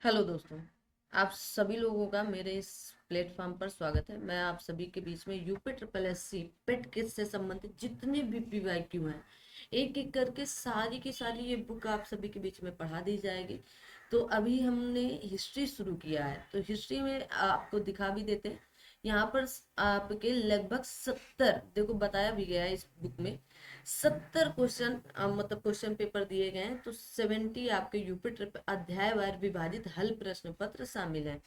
Hello दोस्तों। आप सभी लोगों का मेरे इस प्लेटफॉर्म पर स्वागत है। मैं आप सभी के बीच में यूपी ट्रिपल एस सी पेट किट से संबंधित जितने भी पीवाईक्यू हैं, एक एक करके सारी की सारी ये बुक आप सभी के बीच में पढ़ा दी जाएगी। तो अभी हमने हिस्ट्री शुरू किया है, तो हिस्ट्री में आपको दिखा भी देते हैं। यहाँ पर आपके लगभग 70, देखो बताया भी गया है इस बुक में, 70 क्वेश्चन मतलब क्वेश्चन पेपर दिए गए हैं। तो 70 आपके यूपी ट्रिप अध्यायवार विभाजित हल प्रश्न पत्र शामिल है।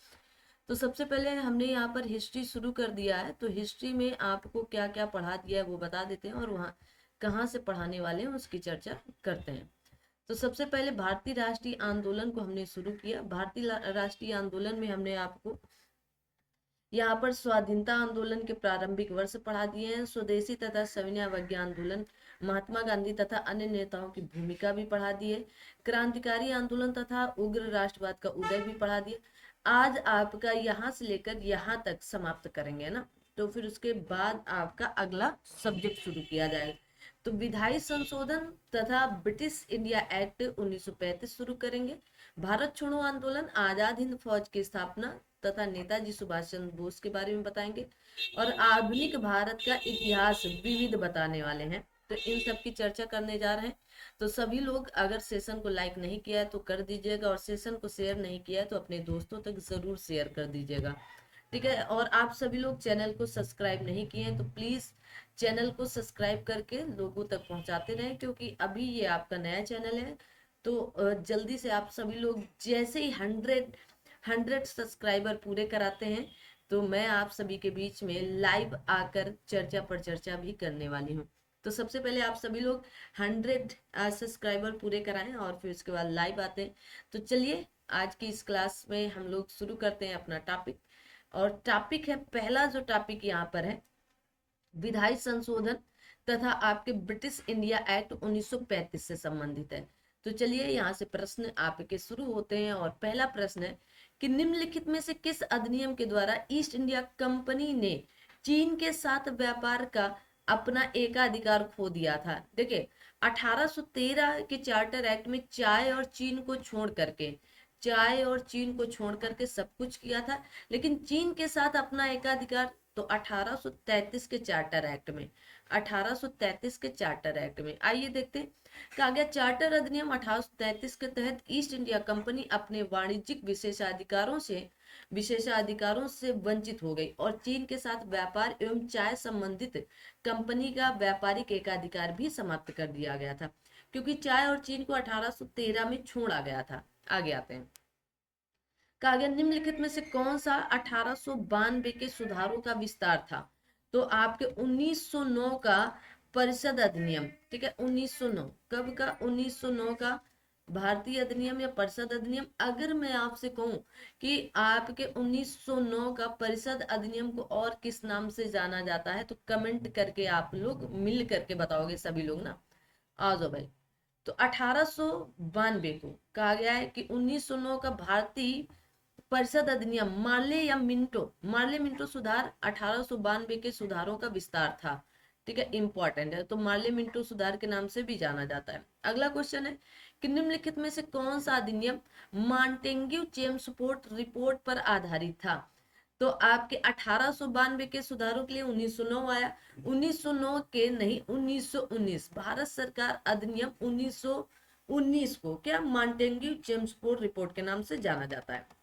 तो सबसे पहले हमने यहाँ पर हिस्ट्री शुरू कर दिया है। तो हिस्ट्री में आपको क्या क्या पढ़ा दिया है वो बता देते हैं, और वहाँ कहाँ से पढ़ाने वाले हैं उसकी चर्चा करते हैं। तो सबसे पहले भारतीय राष्ट्रीय आंदोलन को हमने शुरू किया। भारतीय राष्ट्रीय आंदोलन में हमने आपको यहाँ पर स्वाधीनता आंदोलन के प्रारंभिक वर्ष पढ़ा दिए हैं। स्वदेशी तथा सविनय अवज्ञा आंदोलन, महात्मा गांधी तथा अन्य नेताओं की भूमिका भी पढ़ा दी है। क्रांतिकारी आंदोलन तथा उग्र राष्ट्रवाद का उदय भी पढ़ा दिया। आज आपका यहाँ से लेकर यहाँ तक समाप्त करेंगे ना, तो फिर उसके बाद आपका अगला सब्जेक्ट शुरू किया जाएगा। तो विधायी संशोधन तथा ब्रिटिश इंडिया एक्ट 1935 शुरू करेंगे। भारत छोड़ो आंदोलन, आजाद हिंद फौज की स्थापना तथा नेताजी सुभाष चंद्र बोस के बारे में बताएंगे। और आधुनिक भारत का इतिहास विविध बताने वाले हैं। तो इन सब की चर्चा करने जा रहे हैं। तो सभी लोग अगर सेशन को लाइक नहीं किया है तो कर दीजिएगा, और सेशन को शेयर नहीं किया है तो अपने दोस्तों तक जरूर शेयर कर दीजिएगा। ठीक है। और आप सभी लोग चैनल को सब्सक्राइब नहीं किए हैं तो प्लीज चैनल को सब्सक्राइब करके लोगों तक पहुंचाते रहें, क्योंकि अभी ये आपका नया चैनल है। तो जल्दी से आप सभी लोग जैसे ही 100 सब्सक्राइबर पूरे कराते हैं, तो मैं आप सभी के बीच में लाइव आकर चर्चा पर चर्चा भी करने वाली हूँ। तो सबसे पहले आप सभी लोग 100 सब्सक्राइबर पूरे कराएं और फिर उसके बाद लाइव आते हैं। तो चलिए आज की इस क्लास में हम लोग शुरू करते हैं अपना टॉपिक। और टॉपिक है, पहला जो टॉपिक यहाँ पर है, विधायी संशोधन तथा आपके ब्रिटिश इंडिया एक्ट 1935 से संबंधित है। तो चलिए यहाँ से प्रश्न आपके शुरू होते हैं। और पहला प्रश्न है कि निम्नलिखित में से किस अधिनियम के द्वारा ईस्ट इंडिया कंपनी ने चीन के साथ व्यापार का अपना एकाधिकार खो दिया था। देखिए, 1813 के चार्टर एक्ट में चाय और चीन को छोड़ करके सब कुछ किया था, लेकिन चीन के साथ अपना एकाधिकार तो 1833 के चार्टर एक्ट में आइए देखते हैं। कहा गया, चार्टर अधिनियम 1833 के तहत ईस्ट इंडिया कंपनी अपने वाणिज्यिक विशेषाधिकारों से वंचित हो गई और चीन के साथ व्यापार एवं चाय संबंधित कंपनी का व्यापारिक एकाधिकार भी समाप्त कर दिया गया था, क्योंकि चाय और चीन को 1813 में छोड़ा गया था। आगे आते हैं। कहा गया, निम्नलिखित में से कौन सा 1892 के सुधारों का विस्तार था। तो आपके 1909 का परिषद अधिनियम। ठीक है, 1909 कब का? 1909 का भारतीय अधिनियम या परिषद अधिनियम। अगर मैं आपसे कहूं कि आपके 1909 का परिषद अधिनियम को और किस नाम से जाना जाता है, तो कमेंट करके आप लोग मिल करके बताओगे सभी लोग ना। आ जाओ भाई। तो 1892 को कहा गया है कि 1909 का भारतीय परिषद अधिनियम मार्ले मिंटो सुधार 1892 के सुधारों का विस्तार था। ठीक है, इंपॉर्टेंट है। तो मार्ले मिंटो सुधार के नाम से भी जाना जाता है। अगला क्वेश्चन है कि निम्नलिखित में से कौन सा अधिनियम मॉन्टेग्यू चेम्सफोर्ड रिपोर्ट पर आधारित था। तो आपके 1892 के सुधारों के लिए 1909 आया। 1909 के नहीं, 1919 भारत सरकार अधिनियम 1919 को क्या मॉन्टेग्यू चेम्सफोर्ड रिपोर्ट के नाम से जाना जाता है।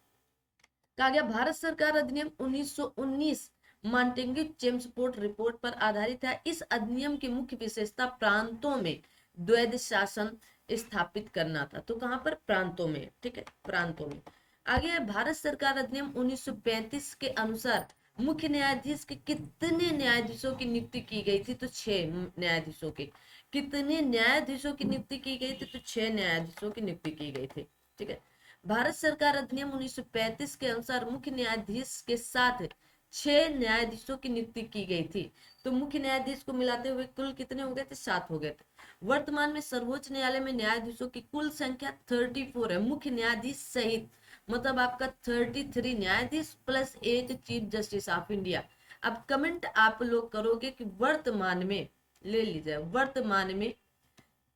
कहा गया, भारत सरकार अधिनियम 1919 मॉन्टेग्यू चेम्सफोर्ड रिपोर्ट पर आधारित है। इस अधिनियम की मुख्य विशेषता प्रांतों में द्वैध शासन स्थापित करना था। तो कहां पर? प्रांतों में। ठीक है, प्रांतों में। आगे, भारत सरकार अधिनियम 1935 के अनुसार मुख्य न्यायाधीश के कितने न्यायाधीशों की नियुक्ति की गई थी। तो 6 न्यायाधीशों की। कितने न्यायाधीशों की नियुक्ति की गई थी? तो 6 न्यायाधीशों की नियुक्ति की गई थी। ठीक है, भारत सरकार अधिनियम 1935 के अनुसार मुख्य न्यायाधीश के साथ 6 न्यायाधीशों की नियुक्ति की गई थी। तो मुख्य न्यायाधीश को मिलाते हुए कुल कितने हो गए थे? 7 हो गए थे। वर्तमान में सर्वोच्च न्यायालय में न्यायाधीशों की कुल संख्या 34 है, मुख्य न्यायाधीश सहित। मतलब आपका 33 न्यायाधीश प्लस एक चीफ जस्टिस ऑफ इंडिया। अब कमेंट आप लोग करोगे कि वर्तमान में, ले लीजिए, वर्तमान में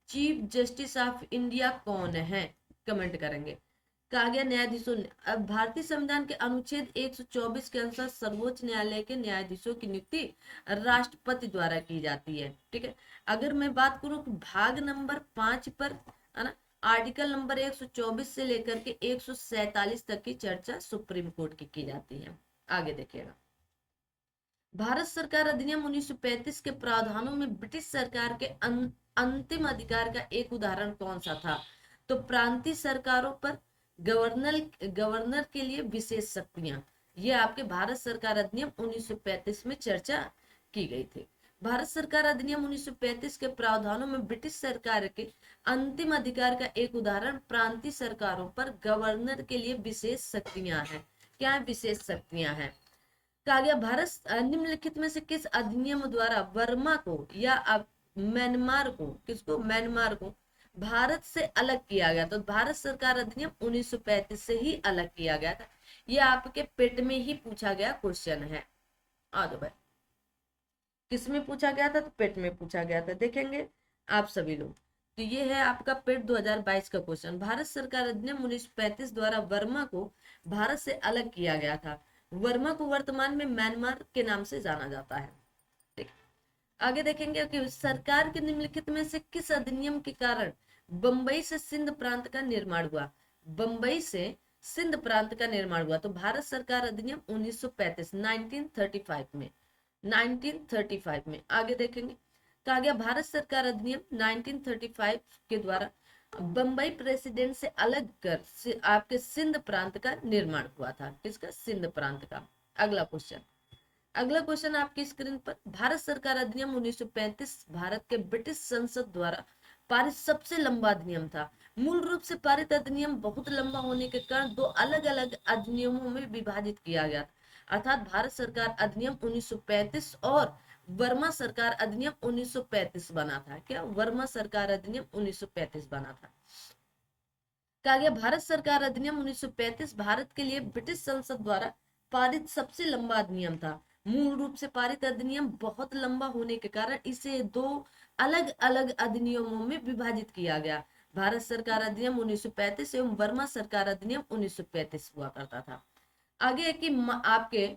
चीफ जस्टिस ऑफ इंडिया कौन है, कमेंट करेंगे। कहा गया न्यायाधीशों ने, अब भारतीय संविधान के अनुच्छेद 124 के अनुसार सर्वोच्च न्यायालय के न्यायाधीशों की नियुक्ति राष्ट्रपति द्वारा की जाती है। ठीक है, अगर मैं बात करूं कि भाग नंबर 5 पर, है ना, आर्टिकल नंबर 124 से लेकर के 147 तक की चर्चा सुप्रीम कोर्ट की जाती है। आगे देखिएगा, भारत सरकार अधिनियम 1935 के प्रावधानों में ब्रिटिश सरकार के अंतिम अधिकार का एक उदाहरण कौन सा था? तो प्रांतीय सरकारों पर गवर्नर गवर्नर के लिए विशेष शक्तियां, ये आपके भारत सरकार अधिनियम 1935 में चर्चा की गई थी। भारत सरकार अधिनियम 1935 के प्रावधानों में ब्रिटिश सरकार के अंतिम अधिकार का एक उदाहरण प्रांतीय सरकारों पर गवर्नर के लिए विशेष शक्तियां हैं। क्या विशेष शक्तियां हैं? कहा गया भारत निम्नलिखित में से किस अधिनियम द्वारा वर्मा को या म्यांमार को, किसको, म्यांमार को भारत से अलग किया गया? तो भारत सरकार अधिनियम 1935 से ही अलग किया गया था। ये आपके पेट में ही पूछा गया क्वेश्चन है। आ जाओ भाई, किस में पूछा गया था? तो पेट में पूछा गया था, देखेंगे आप सभी लोग। तो ये है आपका पेट 2022 का क्वेश्चन। भारत सरकार अधिनियम 1935 द्वारा वर्मा को भारत से अलग किया गया था। वर्मा को वर्तमान में म्यांमार के नाम से जाना जाता है। ठीक, आगे देखेंगे कि सरकार के निम्नलिखित में से किस अधिनियम के कारण बंबई से सिंध प्रांत का निर्माण हुआ? बंबई से सिंध प्रांत का निर्माण हुआ। तो भारत सरकार अधिनियम 1935 1935 में, 1935 में। आगे देखेंगे, कहा गया भारत सरकार अधिनियम 1935 के द्वारा बंबई प्रेसिडेंट से अलग कर आपके सिंध प्रांत का निर्माण हुआ था। किसका? सिंध प्रांत का। अगला क्वेश्चन आपकी स्क्रीन पर, भारत सरकार अधिनियम 1935 भारत के ब्रिटिश संसद द्वारा पारित सबसे लंबा अधिनियम था। मूल रूप से पारित अधिनियम बहुत लंबा होने के कारण दो अलग अलग अधिनियमों में विभाजित किया गया, अर्थात भारत सरकार अधिनियम 1935 और वर्मा सरकार अधिनियम 1935 बना था। क्या? वर्मा सरकार अधिनियम 1935 बना था। कहा गया भारत सरकार अधिनियम 1935 भारत के लिए ब्रिटिश संसद द्वारा पारित सबसे लंबा अधिनियम था। मूल रूप से पारित अधिनियम बहुत लंबा होने के कारण इसे दो अलग अलग अधिनियमों में विभाजित किया गया। भारत सरकार अधिनियम 1935 एवं वर्मा सरकार अधिनियम 1935 हुआ करता था। आगे है कि आपके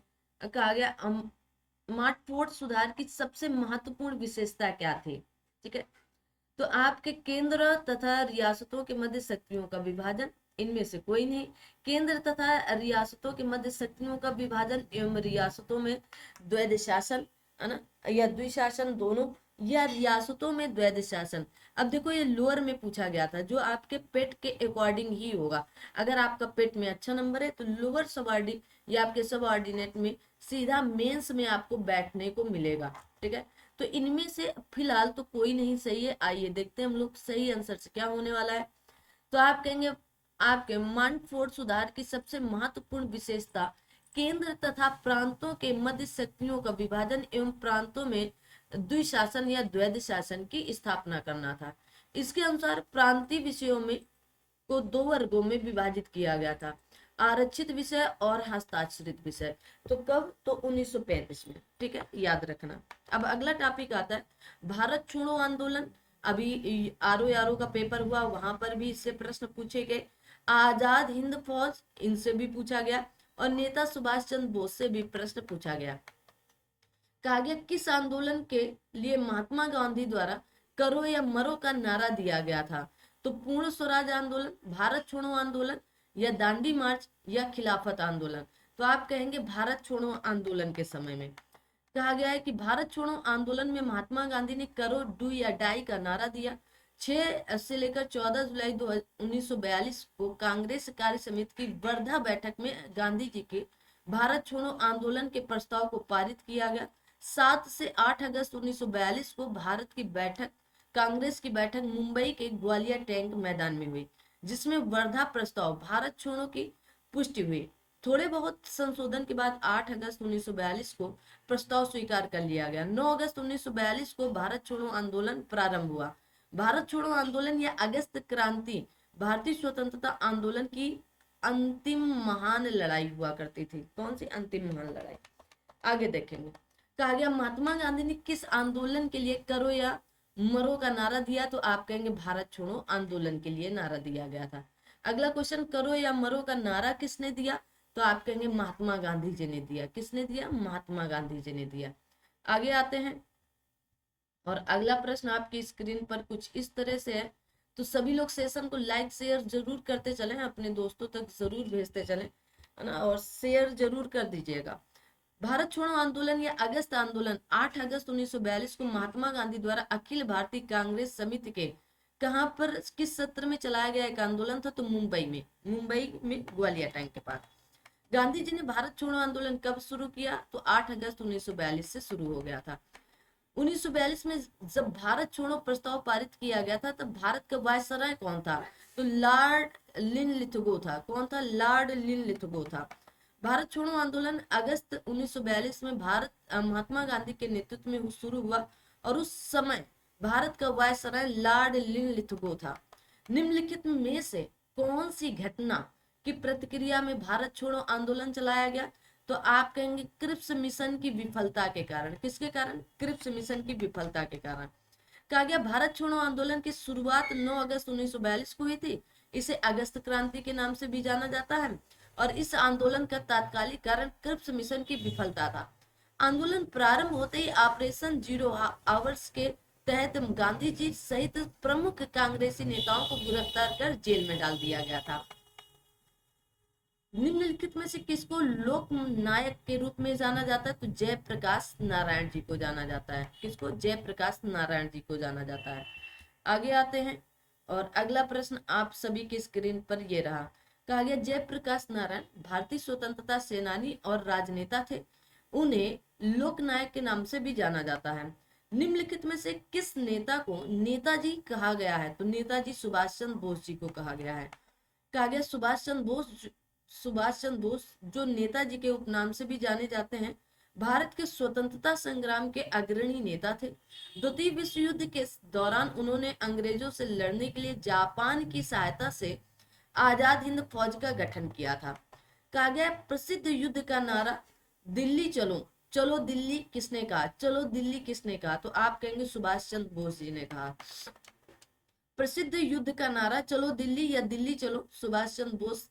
कहा गया मार्टफोर्ड सुधार की सबसे महत्वपूर्ण विशेषता क्या थी? ठीक है, तो आपके केंद्र तथा रियासतों के मध्य शक्तियों का विभाजन, इनमें से कोई नहीं। केंद्र तथा रियासतों के मध्य शक्तियों का विभाजन एवं रियासतों में द्वैध शासन, है ना, या द्विशासन दोनों, या रियासतों में द्वैध शासन। अब देखो ये लोअर में पूछा गया था, जो आपके पेट के अकॉर्डिंग ही होगा। अगर आपका पेट में अच्छा नंबर है तो लोअर सबऑर्डिनेट या आपके सबऑर्डिनेट में सीधा मेंस में आपको बैठने को मिलेगा। ठीक है, तो इनमें से फिलहाल तो कोई नहीं सही है। आइए देखते हैं हम लोग सही आंसर से क्या होने वाला है। तो आप कहेंगे आपके मार्टफोर्ड सुधार की सबसे महत्वपूर्ण विशेषता केंद्र तथा प्रांतों के मध्य शक्तियों का विभाजन एवं प्रांतों में द्विशासन या द्वैध शासन की स्थापना करना था। इसके अनुसार प्रांतीय विषयों में को दो वर्गों में विभाजित किया गया था, आरक्षित विषय और हस्ताक्षरित विषय। तो कब? तो 1935 में। ठीक है, याद रखना। अब अगला टॉपिक आता है भारत छोड़ो आंदोलन। अभी आरओ का पेपर हुआ, वहां पर भी इससे प्रश्न पूछे गए। आजाद हिंद फौज, इनसे भी पूछा गया, और नेता सुभाष चंद्र बोस से भी प्रश्न पूछा गया। कहा गया किस आंदोलन के लिए महात्मा गांधी द्वारा करो या मरो का नारा दिया गया था? तो पूर्ण स्वराज आंदोलन, भारत छोड़ो आंदोलन, या दांडी मार्च, या खिलाफत आंदोलन। तो आप कहेंगे भारत छोड़ो आंदोलन के समय में। कहा गया है कि भारत छोड़ो आंदोलन में महात्मा गांधी ने करो डू या डाई का नारा दिया। 6 से लेकर 14 जुलाई 1942 को कांग्रेस कार्य समिति की वर्धा बैठक में गांधी जी के भारत छोड़ो आंदोलन के प्रस्ताव को पारित किया गया। 7 से 8 अगस्त 1942 को भारत की बैठक कांग्रेस की बैठक मुंबई के ग्वालियर टैंक मैदान में हुई, जिसमें वर्धा प्रस्ताव भारत छोड़ो की पुष्टि हुई। थोड़े बहुत संशोधन के बाद 8 अगस्त 1942 को प्रस्ताव स्वीकार कर लिया गया। 9 अगस्त 1942 को भारत छोड़ो आंदोलन प्रारंभ हुआ। भारत छोड़ो आंदोलन या अगस्त क्रांति भारतीय स्वतंत्रता आंदोलन की अंतिम महान लड़ाई हुआ करती थी। कौन सी अंतिम महान लड़ाई? आगे देखेंगे। कहा गया महात्मा गांधी ने किस आंदोलन के लिए करो या मरो का नारा दिया? तो आप कहेंगे भारत छोड़ो आंदोलन के लिए नारा दिया गया था। अगला क्वेश्चन, करो या मरो का नारा किसने दिया? तो आप कहेंगे महात्मा गांधी जी ने दिया। किसने दिया? महात्मा गांधी जी ने दिया। आगे आते हैं और अगला प्रश्न आपकी स्क्रीन पर कुछ इस तरह से है। तो सभी लोग सेशन को लाइक शेयर जरूर करते चलें, अपने दोस्तों तक जरूर भेजते चलें, है ना, और शेयर जरूर कर दीजिएगा। भारत छोड़ो आंदोलन या अगस्त आंदोलन 8 अगस्त 1942 को महात्मा गांधी द्वारा अखिल भारतीय कांग्रेस समिति के कहां पर, किस सत्र में चलाया गया एक आंदोलन था? तो मुंबई में ग्वालियर टैंक के पास। गांधी जी ने भारत छोड़ो आंदोलन कब शुरू किया? तो 8 अगस्त 1942 से शुरू हो गया था। 1942 में जब भारत छोड़ो प्रस्ताव पारित किया गया था तब भारत का वायसराय कौन था? तो लॉर्ड लिनलिथगो था। कौन था? लॉर्ड लिनलिथगो था। भारत छोड़ो आंदोलन अगस्त 1942 में भारत महात्मा गांधी के नेतृत्व में शुरू हुआ और उस समय भारत का वायसराय लॉर्ड लिनलिथगो था। निम्नलिखित में से कौन सी घटना की प्रतिक्रिया में भारत छोड़ो आंदोलन चलाया गया? तो आप कहेंगे क्रिप्स मिशन की विफलता के कारण। किसके कारण? क्रिप्स मिशन की विफलता के कारण। कहा गया भारत छोड़ो आंदोलन की शुरुआत 9 अगस्त 1942 को हुई थी। इसे अगस्त क्रांति के नाम से भी जाना जाता है और इस आंदोलन का तात्कालिक कारण क्रिप्स मिशन की विफलता था। आंदोलन प्रारंभ होते ही ऑपरेशन जीरो आवर्स के तहत गांधी जी सहित प्रमुख कांग्रेसी नेताओं को गिरफ्तार कर जेल में डाल दिया गया था। निम्नलिखित में से किसको लोक नायक के रूप में जाना जाता है? तो जयप्रकाश नारायण जी को जाना जाता है। किसको? जयप्रकाश नारायण जी को जाना जाता है। आगे आते हैं और अगला प्रश्न आप सभी की स्क्रीन पर ये रहा। कहा गया जयप्रकाश नारायण भारतीय स्वतंत्रता सेनानी और राजनेता थे। उन्हें लोकनायक के नाम से भी जाना जाता है। निम्नलिखित में से किस नेता को नेताजी कहा गया है? तो नेताजी सुभाष चंद्र बोस जी को कहा गया है। कहा गया सुभाष चंद्र बोस जो नेताजी के उपनाम से भी जाने जाते हैं, भारत के स्वतंत्रता संग्राम के अग्रणी नेता थे। द्वितीय विश्व युद्ध के दौरान उन्होंने अंग्रेजों से लड़ने के लिए जापान की सहायता से आजाद हिंद फौज का गठन किया था। कहा गया प्रसिद्ध युद्ध का नारा दिल्ली चलो, चलो दिल्ली किसने कहा? चलो दिल्ली किसने कहा? तो आप कहेंगे सुभाष चंद्र बोस जी ने कहा। प्रसिद्ध युद्ध का नारा चलो दिल्ली या दिल्ली चलो सुभाष चंद्र बोस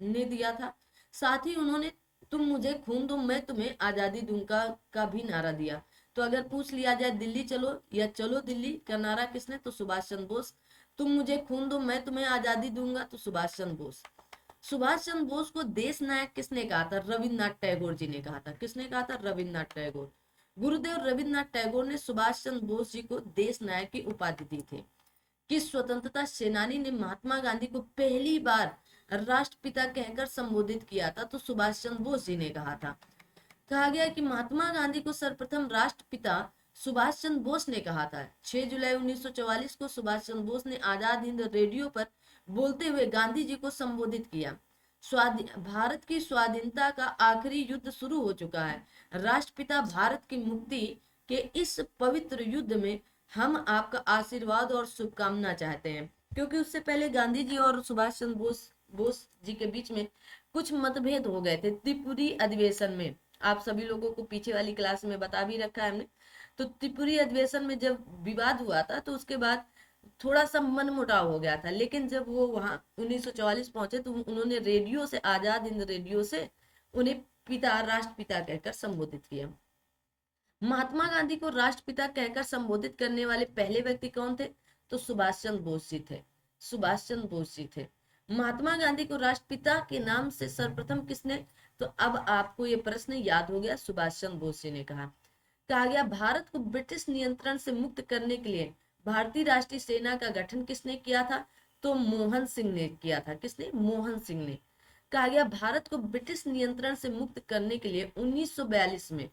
ने दिया था। साथ ही उन्होंने तुम मुझे खून दो मैं तुम्हें आजादी दूंगा का भी नारा दिया। तो अगर पूछ लिया जाए दिल्ली चलो या चलो दिल्ली का नारा किसने? तो सुभाष चंद्र बोस। तुम मुझे खून दो मैं तुम्हें आजादी दूंगा, तो सुभाष चंद्र बोस। सुभाष चंद्र बोस को देश नायक किसने कहा था? रविन्द्रनाथ टैगोर जी ने कहा था। किसने कहा था? रविन्द्रनाथ टैगोर। गुरुदेव रविन्द्रनाथ टैगोर ने सुभाष चंद्र बोस जी को देश नायक की उपाधि दी थी। किस स्वतंत्रता सेनानी ने महात्मा गांधी को पहली बार राष्ट्रपिता कहकर संबोधित किया था? तो सुभाष चंद्र बोस जी ने कहा था। कहा गया कि महात्मा गांधी को सर्वप्रथम राष्ट्रपिता सुभाष चंद्र बोस ने कहा था। 6 जुलाई 1944 को सुभाष चंद्र बोस ने आजाद हिंद रेडियो पर बोलते हुए गांधी जी को संबोधित किया। भारत की स्वाधीनता का आखिरी युद्ध शुरू हो चुका है। राष्ट्रपिता भारत की मुक्ति के इस पवित्र युद्ध में हम आपका आशीर्वाद और शुभकामना चाहते हैं। क्योंकि उससे पहले गांधी जी और सुभाष चंद्र बोस जी के बीच में कुछ मतभेद हो गए थे त्रिपुरी अधिवेशन में। आप सभी लोगों को पीछे वाली क्लास में बता भी रखा है हमने। तो त्रिपुरी अधिवेशन में जब विवाद हुआ था तो उसके बाद थोड़ा सा मनमुटाव हो गया था। लेकिन जब वो वहां 1944 पहुंचे तो उन्होंने रेडियो से, आजाद हिंद रेडियो से उन्हें पिता, राष्ट्रपिता कहकर संबोधित किया। महात्मा गांधी को राष्ट्रपिता कहकर संबोधित करने वाले पहले व्यक्ति कौन थे? तो सुभाष चंद्र बोस जी थे। सुभाष चंद्र बोस जी थे। महात्मा गांधी को राष्ट्रपिता के नाम से सर्वप्रथम किसने? तो अब आपको ये प्रश्न याद हो गया, सुभाष चंद्र बोस जी ने कहा गया भारत को ब्रिटिश नियंत्रण से मुक्त करने के लिए भारतीय राष्ट्रीय सेना का गठन किसने किया था? तो मोहन सिंह ने किया था। किसने? मोहन सिंह ने। कहा गया भारत को ब्रिटिश नियंत्रण से मुक्त करने के लिए 1942 में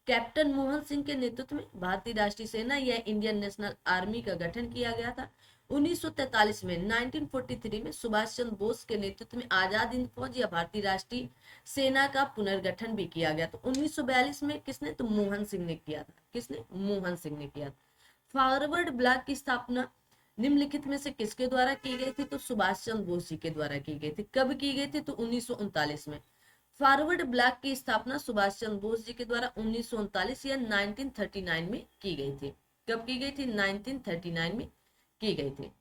कैप्टन मोहन सिंह के नेतृत्व में भारतीय राष्ट्रीय सेना या इंडियन नेशनल आर्मी का गठन किया गया था। 1943 में 1943 में सुभाष चंद्र बोस के नेतृत्व में आजाद हिंद फौज या भारतीय राष्ट्रीय सेना का पुनर्गठन भी किया गया। तो 1942 में किसने? तो मोहन सिंह ने किया था। किसने? मोहन सिंह ने किया था। फॉरवर्ड ब्लॉक की स्थापना निम्नलिखित में से किसके द्वारा की गई थी? तो सुभाष चंद्र बोस जी के द्वारा की गई थी। कब की गई थी? तो 1939 में। फॉरवर्ड ब्लॉक की स्थापना सुभाष चंद्र बोस जी के द्वारा 1939 या 1939 में की गई थी। कब की गई थी? 1939 में की गई थी।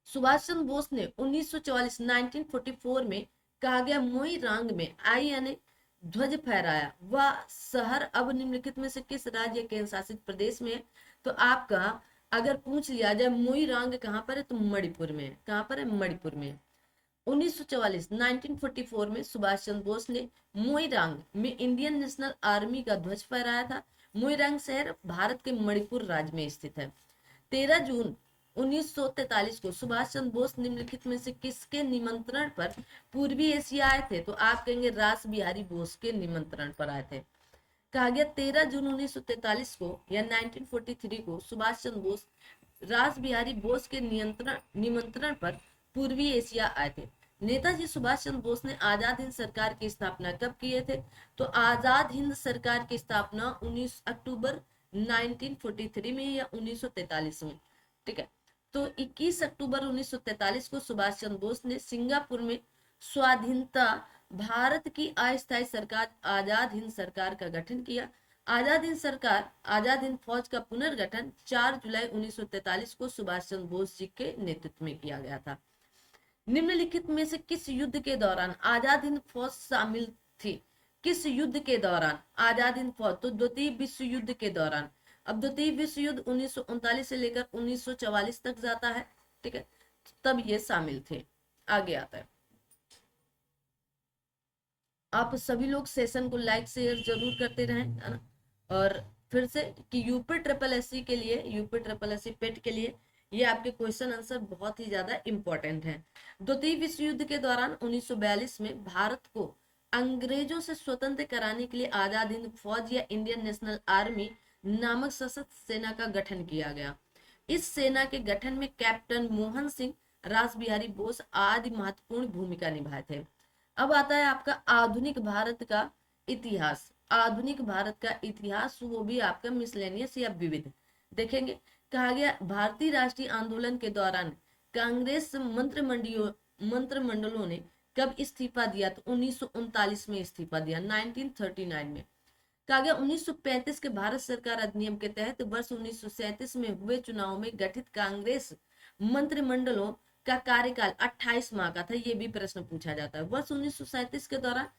सुभाष चंद्र बोस ने 1944 1944 में काग्यामोईरांग में आईएनए ध्वज फहराया। वह शहर अब निम्नलिखित में से किस राज्य केंद्र शासित प्रदेश में है? तो आपका अगर पूछ लिया जाए मोईरांग कहाँ पर है, तो मणिपुर में है। कहाँ पर है? मणिपुर में। 1944 1944 में सुभाष चंद्र बोस ने मोईरांग में इंडियन नेशनल आर्मी का ध्वज फहराया था। मोईरांग शहर भारत के मणिपुर राज्य में स्थित है। 13 जून 1943 को सुभाष चंद्र बोस निम्नलिखित में से किसके निमंत्रण पर पूर्वी एशिया आए थे? तो आप कहेंगे रास बिहारी बोस के निमंत्रण पर आए थे। कहा गया 13 जून 1943 को या 1943 को सुभाष चंद्र बोस रास बिहारी बोस के निमंत्रण पर पूर्वी एशिया आए थे। नेताजी सुभाष चंद्र बोस ने आजाद हिंद सरकार की स्थापना कब किए थे? तो आजाद हिंद सरकार की स्थापना 19 अक्टूबर 1943 में या 1943 में। ठीक है, तो 21 अक्टूबर 1943 को सुभाष चंद्र बोस ने सिंगापुर में स्वाधीनता भारत की अस्थायी सरकार आजाद हिंद सरकार का गठन किया। आजाद हिंद सरकार आजाद हिंद फौज का पुनर्गठन 4 जुलाई 1943 को सुभाष चंद्र बोस जी के नेतृत्व में किया गया था। निम्नलिखित में से किस युद्ध के दौरान आजाद हिंद फौज शामिल थी? किस युद्ध के दौरान आजाद हिंद फौज? तो द्वितीय विश्व युद्ध के दौरान। अब द्वितीय विश्व युद्ध 1939 से लेकर 1944 तक जाता है। ठीक है, तब ये शामिल थे। आगे आता है, आप सभी लोग सेशन को लाइक शेयर जरूर करते रहें, है ना। और फिर से कि यूपी ट्रिपल एससी के लिए, यूपी ट्रिपल एससी पेट के लिए ये आपके क्वेश्चन आंसर बहुत ही ज्यादा इंपॉर्टेंट हैं। द्वितीय विश्व युद्ध के दौरान 1942 में भारत को अंग्रेजों से स्वतंत्र कराने के लिए आजाद हिंद फौज या इंडियन नेशनल आर्मी नामक सशस्त्र सेना का गठन किया गया। इस सेना के गठन में कैप्टन मोहन सिंह, रास बिहारी बोस आदि महत्वपूर्ण भूमिका निभाए थे। अब आता है आपका आधुनिक भारत का इतिहास। आधुनिक भारत का इतिहास वो भी आपका मिसलेनियस या विविध देखेंगे। कहा गया भारतीय राष्ट्रीय आंदोलन के दौरान कांग्रेस मंत्रिमंडलों ने कब इस्तीफा दिया? तो 1939 में इस्तीफा दिया, 1939 में। कहा गया 1935 के भारत सरकार अधिनियम के तहत वर्ष 1937 में हुए चुनाव में गठित कांग्रेस मंत्रिमंडलों का कार्यकाल 28 माह का था। ये भी प्रश्न पूछा जाता है। वर्ष 1937 के दौरान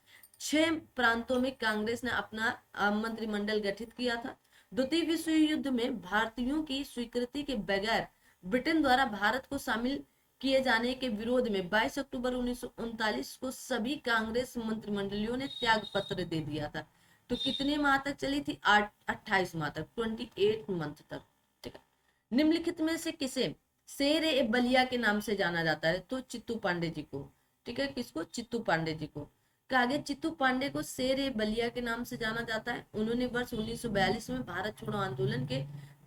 6 प्रांतों में कांग्रेस ने अपना मंत्रिमंडल गठित किया था। द्वितीय विश्व युद्ध में भारतीयों की स्वीकृति के बगैर ब्रिटेन द्वारा भारत को शामिल किए जाने के विरोध में 22 अक्टूबर 1939 को सभी कांग्रेस मंत्रिमंडलियों ने त्याग पत्र दे दिया था। तो कितने माह तक चली थी? 28 माह तक, 28 मंथ तक। ठीक है, निम्नलिखित में से किसे शेर ए बलिया के नाम से जाना जाता है? तो चित्तू पांडे जी को। ठीक है, किसको? चित्तू पांडे जी को। आगे चित्तू पांडे को शेर ए बलिया के नाम से जाना जाता है। उन्होंने वर्ष 1942 में भारत छोड़ो आंदोलन के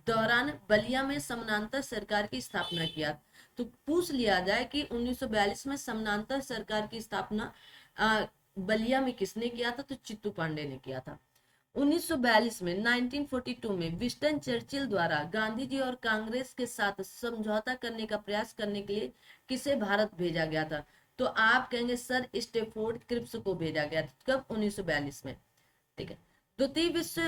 दौरान बलिया में समानांतर सरकार की स्थापना किया। तो पूछ लिया जाए कि 1942 में समानांतर सरकार की स्थापना बलिया में किसने किया था? तो चित्तू पांडे ने किया था। 1942 में 1942 में विंस्टन चर्चिल द्वारा गांधी जी और कांग्रेस के साथ समझौता करने का प्रयास करने के लिए किसे भारत भेजा गया था? तो आप कहेंगे सर स्टैफोर्ड क्रिप्स को भेजा गया था। कब? 1942 में। ठीक है, द्वितीय विश्व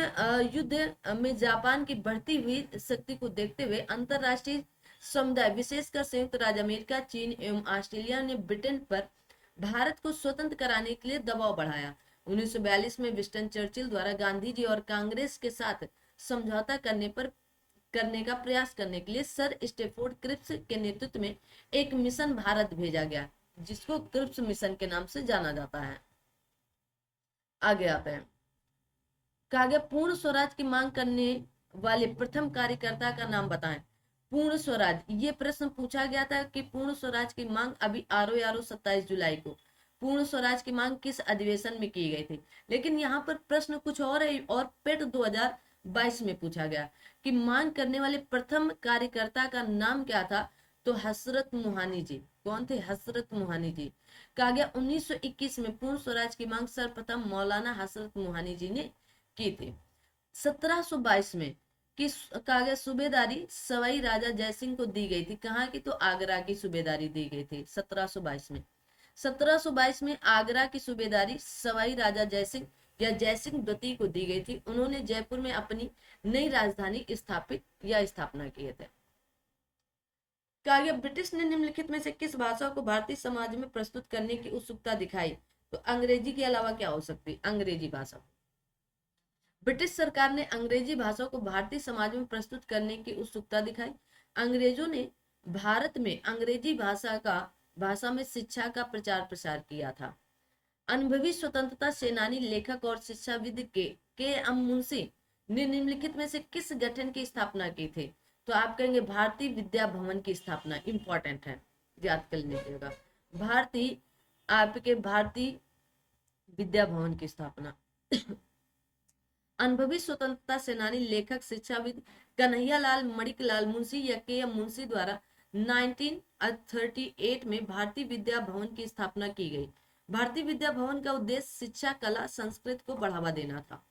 युद्ध में जापान की बढ़ती हुई शक्ति को देखते हुए अंतरराष्ट्रीय समुदाय विशेषकर संयुक्त राज्य अमेरिका, चीन एवं ऑस्ट्रेलिया ने ब्रिटेन पर भारत को स्वतंत्र कराने के लिए दबाव बढ़ाया। 1942 में विंस्टन चर्चिल द्वारा गांधी जी और कांग्रेस के साथ समझौता करने का प्रयास करने के लिए सर स्टैफोर्ड क्रिप्स के नेतृत्व में एक मिशन भारत भेजा गया, जिसको क्रिप्स मिशन के नाम से जाना जाता है। आगे आते हैं, कहा गया पूर्ण स्वराज की मांग करने वाले प्रथम कार्यकर्ता का नाम बताएं। पूर्ण स्वराज, ये प्रश्न पूछा गया था कि पूर्ण स्वराज की मांग अभी आरो 27 जुलाई को पूर्ण स्वराज की मांग किस अधिवेशन में की गई थी। लेकिन यहाँ पर प्रश्न कुछ और है और पेट 2022 में पूछा गया कि मांग करने वाले प्रथम कार्यकर्ता का नाम क्या था? तो हसरत मोहानी जी। कौन थे? हसरत मोहानी जी। कहा गया 1921 में पूर्ण स्वराज की मांग सर्वप्रथम मौलाना हसरत मोहानी जी ने की थी। 1722 में किस कहा गया सूबेदारी सवाई राजा जयसिंह को दी गई थी? कहाँ की? तो आगरा की सूबेदारी दी गई थी 1722 में। 1722 में आगरा की सूबेदारी सवाई राजा जयसिंह या जयसिंह द्वितीय को दी गई थी। उन्होंने जयपुर में अपनी नई राजधानी स्थापना किए थे। कहा गया ब्रिटिश ने निम्नलिखित में से किस भाषा को भारतीय समाज में प्रस्तुत करने की उत्सुकता दिखाई? तो अंग्रेजी के अलावा क्या हो सकती है? अंग्रेजी भाषा। ब्रिटिश सरकार ने अंग्रेजी भाषा को भारतीय समाज में प्रस्तुत करने की उत्सुकता दिखाई। अंग्रेजों ने भारत में अंग्रेजी भाषा में शिक्षा का प्रचार प्रसार किया था। अनुभवी स्वतंत्रता सेनानी, लेखक और शिक्षाविद के एम मुंशी ने निम्नलिखित में से किस गठन की स्थापना की थी? तो आप कहेंगे भारतीय विद्या भवन की स्थापना। इंपॉर्टेंट है, याद कर लीजिएगा। भारतीय विद्या भवन की स्थापना। अनुभवी स्वतंत्रता सेनानी, लेखक, शिक्षाविद कन्हैयालाल मणिकलाल मुंशी या के एम मुंशी द्वारा 1938 में भारतीय विद्या भवन की स्थापना की गई। भारतीय विद्या भवन का उद्देश्य शिक्षा, कला, संस्कृत को बढ़ावा देना था।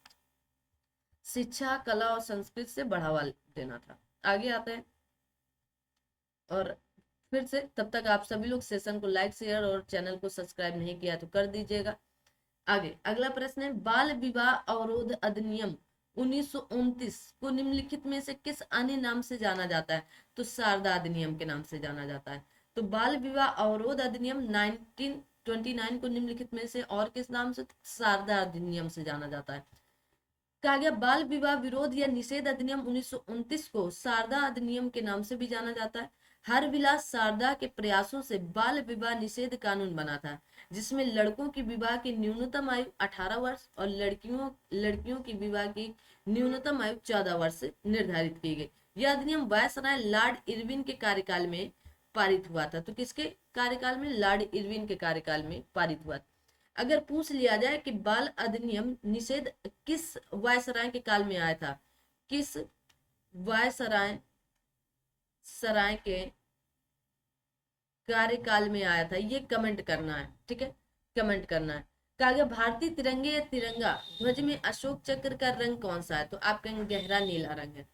शिक्षा, कला और संस्कृत से बढ़ावा देना था। आगे आते हैं, और फिर से तब तक आप सभी लोग सेशन को लाइक, शेयर और चैनल को सब्सक्राइब नहीं किया तो कर दीजिएगा। आगे अगला प्रश्न है, बाल विवाह अवरोध अधिनियम 1929 को निम्नलिखित में से किस अन्य नाम से जाना जाता है? तो शारदा अधिनियम के नाम से जाना जाता है। तो बाल विवाह अवरोध अधिनियम 1929 को निम्नलिखित में से और किस नाम से? शारदा अधिनियम से जाना जाता है। कहा गया बाल विवाह विरोध या निषेध अधिनियम 1929 को शारदा अधिनियम के नाम से भी जाना जाता है। हरविलास शारदा के प्रयासों से बाल विवाह निषेध कानून बना था, जिसमें लड़कों की विवाह की न्यूनतम आयु 18 वर्ष और लड़कियों की विवाह की न्यूनतम आयु 14 वर्ष निर्धारित की गई। यह अधिनियम वायसराय लॉर्ड इरविन के कार्यकाल में पारित हुआ था। तो किसके कार्यकाल में? लॉर्ड इरविन के कार्यकाल में पारित हुआ था। अगर पूछ लिया जाए कि बाल अधिनियम निषेध किस वायसराय के काल में आया था, किस वायसराय के कार्यकाल में आया था, ये कमेंट करना है। ठीक है, कमेंट करना है। कहा गया भारतीय तिरंगे या तिरंगा ध्वज में अशोक चक्र का रंग कौन सा है? तो आप कहेंगे गहरा नीला रंग है।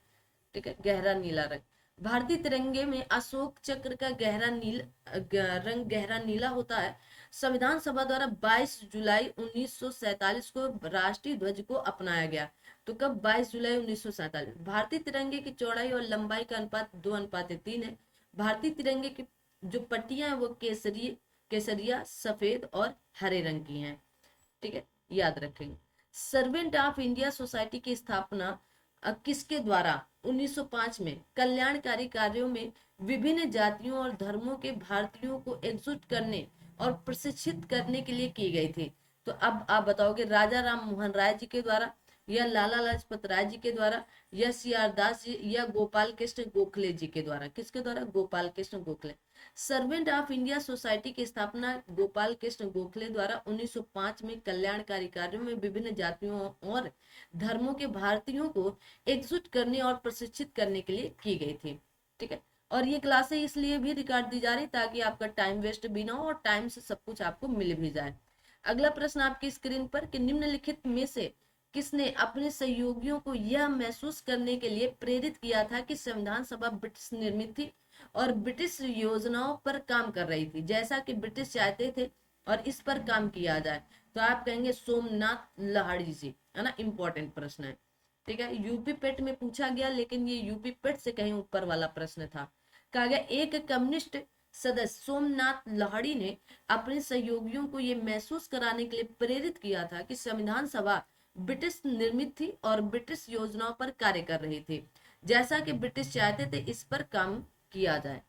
ठीक है, गहरा नीला रंग। भारतीय तिरंगे में अशोक चक्र का रंग गहरा नीला होता है। संविधान सभा द्वारा 22 जुलाई 1947 को राष्ट्रीय ध्वज को अपनाया गया। तो कब? 22 जुलाई 1947। भारतीय तिरंगे की चौड़ाई और लंबाई का अनुपात 2:3 है। भारतीय तिरंगे की जो पट्टियां हैं वो केसरिया, सफेद और हरे रंग की हैं। ठीक है, याद रखेंगे। सर्वेंट ऑफ इंडिया सोसाइटी की स्थापना किसके द्वारा? 1905 में कल्याणकारी कार्यों में विभिन्न जातियों और धर्मों के भारतीयों को एकजुट करने और प्रशिक्षित करने के लिए की गई थी। तो अब आप बताओगे राजा राम मोहन राय जी के द्वारा, या लाला लाजपत राय जी के द्वारा, या सीआर दास जी, या गोपाल कृष्ण गोखले जी के द्वारा? किसके द्वारा? Gopal Krishna Gokhale. Servant of India society की स्थापना गोपाल कृष्ण गोखले द्वारा 1905 में कल्याणकारी कार्यों में विभिन्न जातियों और धर्मों के भारतीयों को एकजुट करने और प्रशिक्षित करने के लिए की गई थी। ठीक है, और ये क्लासें इसलिए भी रिकॉर्ड दी जा रही ताकि आपका टाइम वेस्ट भी ना हो और टाइम से सब कुछ आपको मिल भी जाए। अगला प्रश्न आपकी स्क्रीन पर कि निम्नलिखित में से किसने अपने सहयोगियों को यह महसूस करने के लिए प्रेरित किया था कि संविधान सभा ब्रिटिश निर्मित थी और ब्रिटिश योजनाओं पर काम कर रही थी, जैसा कि ब्रिटिश चाहते थे और इस पर काम किया जाए? तो आप कहेंगे सोमनाथ लाहिड़ी जी, है ना। इंपॉर्टेंट प्रश्न है। ठीक है, यूपी पेट में पूछा गया, लेकिन ये यूपी पेट से कहीं ऊपर वाला प्रश्न था। कहा गया एक कम्युनिस्ट सदस्य सोमनाथ लाहिड़ी ने अपने सहयोगियों को यह महसूस कराने के लिए प्रेरित किया था कि संविधान सभा ब्रिटिश निर्मित थी और ब्रिटिश योजनाओं पर कार्य कर रही थी, जैसा कि ब्रिटिश चाहते थे इस पर काम किया जाए।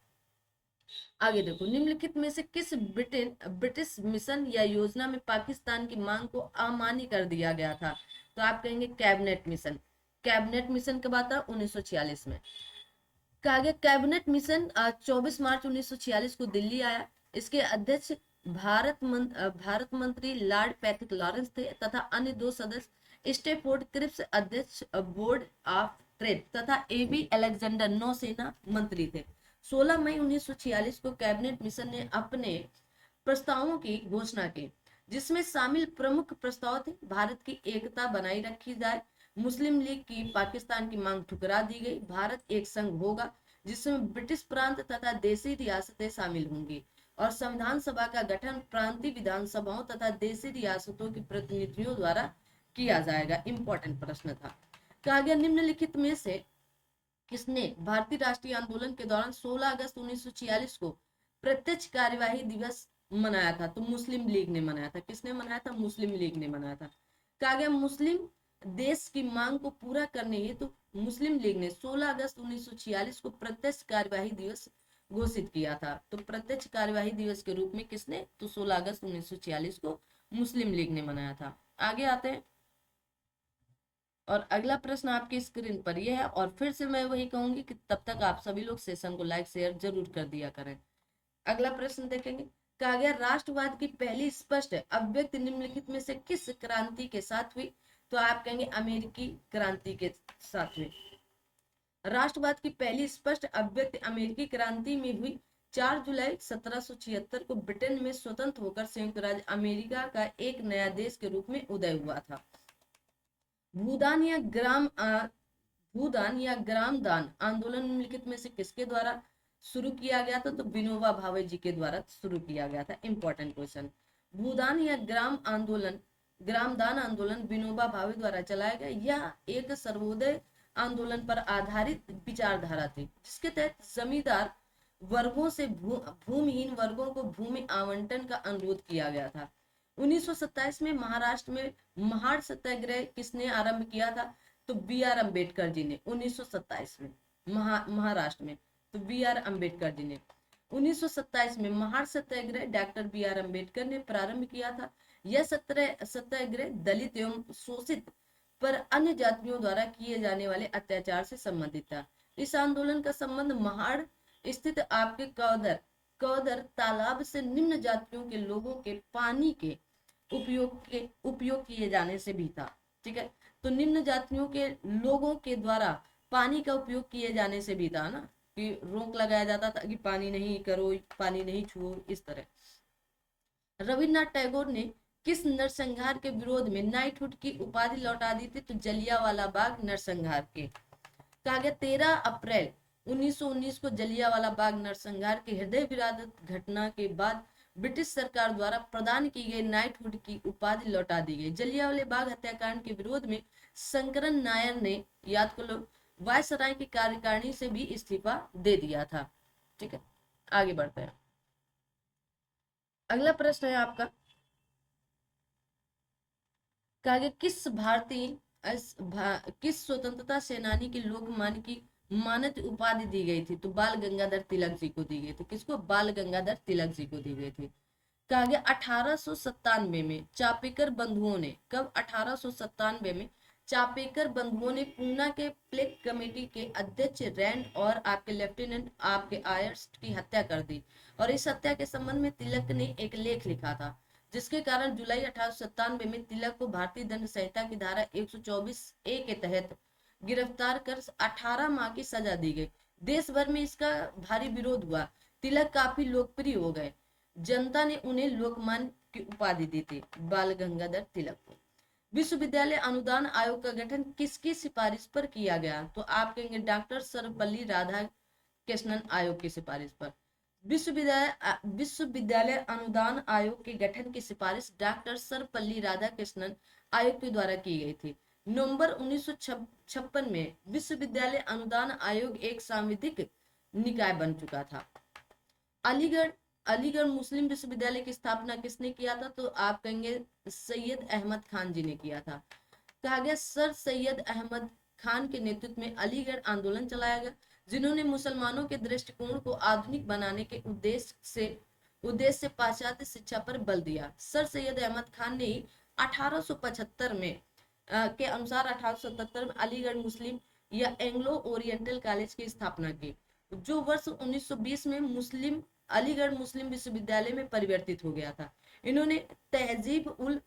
आगे देखो, निम्नलिखित में से किस ब्रिटिश मिशन या योजना में पाकिस्तान की मांग को अमान्य कर दिया गया था? तो आप कहेंगे कैबिनेट मिशन। कैबिनेट मिशन कब आता? 1946 में। कहा गया कैबिनेट मिशन 24 मार्च 1946 को दिल्ली आया। इसके अध्यक्ष भारत मंत्री लॉर्ड पैट्रिक लॉरेंस थे तथा अन्य 2 सदस्य स्टेफोर्ड क्रिप्स अध्यक्ष बोर्ड ऑफ ट्रेड तथा एबी अलेक्जेंडर नौसेना मंत्री थे। 16 मई 1946 को कैबिनेट मिशन ने अपने प्रस्तावों की घोषणा की, जिसमें शामिल प्रमुख प्रस्ताव थे भारत की एकता बनाई रखी जाए, मुस्लिम लीग की पाकिस्तान की मांग ठुकरा दी गई, भारत एक संघ होगा जिसमें ब्रिटिश प्रांत तथा देशी रियासतें शामिल होंगी और संविधान सभा का गठन प्रांतीय विधानसभाओं तथा देशी रियासतों के प्रतिनिधियों द्वारा किया जाएगा। इंपॉर्टेंट प्रश्न था। कहा गया निम्नलिखित में से किसने भारतीय राष्ट्रीय आंदोलन के दौरान 16 अगस्त 1946 को प्रत्यक्ष कार्यवाही दिवस मनाया था? तो मुस्लिम लीग ने मनाया था। किसने मनाया था? मुस्लिम लीग ने मनाया था। कहा गया मुस्लिम देश की मांग को पूरा करने हेतु तो मुस्लिम लीग ने 16 अगस्त 1946 को प्रत्यक्ष कार्यवाही दिवस घोषित किया था। तो प्रत्यक्ष कार्यवाही दिवस के रूप में किसने? तो 16 अगस्त 1946 को मुस्लिम लीग ने मनाया था। आगे आते हैं और अगला प्रश्न आपकी स्क्रीन पर यह है, और फिर से मैं वही कहूंगी कि तब तक आप सभी लोग सेशन को लाइक शेयर जरूर कर दिया करें। अगला प्रश्न देखेंगे। कहा गया राष्ट्रवाद की पहली स्पष्ट अभिव्यक्ति निम्नलिखित में से किस क्रांति के साथ हुई? तो आप कहेंगे अमेरिकी क्रांति के साथ हुई। राष्ट्रवाद की पहली स्पष्ट अभिव्यक्ति अमेरिकी क्रांति में हुई। 4 जुलाई 1776 को ब्रिटेन में स्वतंत्र होकर संयुक्त राज्य अमेरिका का एक नया देश के रूप में उदय हुआ था। भूदान या ग्राम दान आंदोलन निम्नलिखित में से किसके द्वारा शुरू किया गया था? तो विनोबा भावे जी के द्वारा शुरू किया गया था। Important question. भूदान या ग्राम दान आंदोलन विनोबा भावे द्वारा चलाया गया। यह एक सर्वोदय आंदोलन पर आधारित विचारधारा थी, जिसके तहत जमींदार वर्गों से भूमिहीन वर्गों को भूमि आवंटन का अनुरोध किया गया था। 1927 में महाराष्ट्र में महाड़ सत्याग्रह किसने आरंभ किया था? तो बी आर अम्बेडकर जी ने 1927 में महाराष्ट्र में। तो बी आर अम्बेडकर जी ने 1927 में महाड़ सत्याग्रह डॉक्टर बी आर अम्बेडकर ने प्रारंभ किया था। यह सत्याग्रह दलित एवं शोषित पर अन्य जातियों द्वारा किए जाने वाले अत्याचार से संबंधित था। इस आंदोलन का संबंध महाड़ स्थित आपके कौदर तालाब से निम्न जातियों के लोगों के पानी के उपयोग किए जाने से भी था। ठीक है, तो निम्न जातियों के लोगों के द्वारा पानी का उपयोग किए जाने से भी था ना, कि रोक लगाया जाता था कि पानी नहीं करो, पानी नहीं छुओ, इस तरह। रविन्द्रनाथ टैगोर ने किस नरसंहार के विरोध में नाइटहुड की उपाधि लौटा दी थी? तो जलियांवाला बाग नरसंहार के। कहा गया 13 अप्रैल 1919 को जलियांवाला बाग नरसंहार के हृदय विदारक घटना के बाद ब्रिटिश सरकार द्वारा प्रदान की गई नाइटहुड की उपाधि लौटा दी गई। जलियांवाला बाग हत्याकांड के विरोध में शंकरन नायर ने, याद कर लो, वायसराय की कार्यकारिणी से भी इस्तीफा दे दिया था। ठीक है, आगे बढ़ते हैं। अगला प्रश्न है आपका। कहा गया किस स्वतंत्रता सेनानी की लोकमान्य की मानद उपाधि दी गई थी? तो बाल गंगाधर तिलक जी को दी गई थी। किसको? बाल गंगाधर तिलक जी को दी गई थी। कहा गया 1897 में चापेकर बंधुओं ने, कब? 1897 में चापेकर बंधुओं ने पूना के प्लेग कमेटी के अध्यक्ष रैंड और आपके लेफ्टिनेंट आपके आयर्स की हत्या कर दी। और इस हत्या के संबंध में तिलक ने एक लेख लिखा था, जिसके कारण जुलाई 1897 में तिलक को भारतीय दंड संहिता की धारा 124A के तहत गिरफ्तार कर 18 माह की सजा दी गई। देश भर में इसका भारी विरोध हुआ। तिलक काफी लोकप्रिय हो गए। जनता ने उन्हें लोकमान्य की उपाधि दी थी, बाल गंगाधर तिलक को। विश्वविद्यालय अनुदान आयोग का गठन किसकी सिफारिश पर किया गया? तो आप कहेंगे डॉक्टर सर्वपल्ली राधाकृष्णन आयोग की सिफारिश पर। विश्वविद्यालय अनुदान आयोग के गठन की सिफारिश डॉक्टर सर्वपल्ली राधाकृष्णन आयोग के द्वारा की गई थी। नवंबर 1956 में विश्वविद्यालय अनुदान आयोग एक सांविधिक निकाय बन चुका था। अलीगढ़ मुस्लिम विश्वविद्यालय की स्थापना किसने किया था? तो आप कहेंगे सैयद अहमद खान जी ने किया था। कहा गया सर सैयद अहमद खान के नेतृत्व में अलीगढ़ आंदोलन चलाया गया, जिन्होंने मुसलमानों के दृष्टिकोण को आधुनिक बनाने के उद्देश्य से पाश्चात्य शिक्षा पर बल दिया। सर सैयद अहमद खान ने 1875 में के अनुसार 1877 में अलीगढ़ मुस्लिम या एंग्लो ओरिएंटल कॉलेज की स्थापना की, जो वर्ष 1920 में अलीगढ़ मुस्लिम विश्वविद्यालय में परिवर्तित हो गया था। इन्होंने तहजीब उल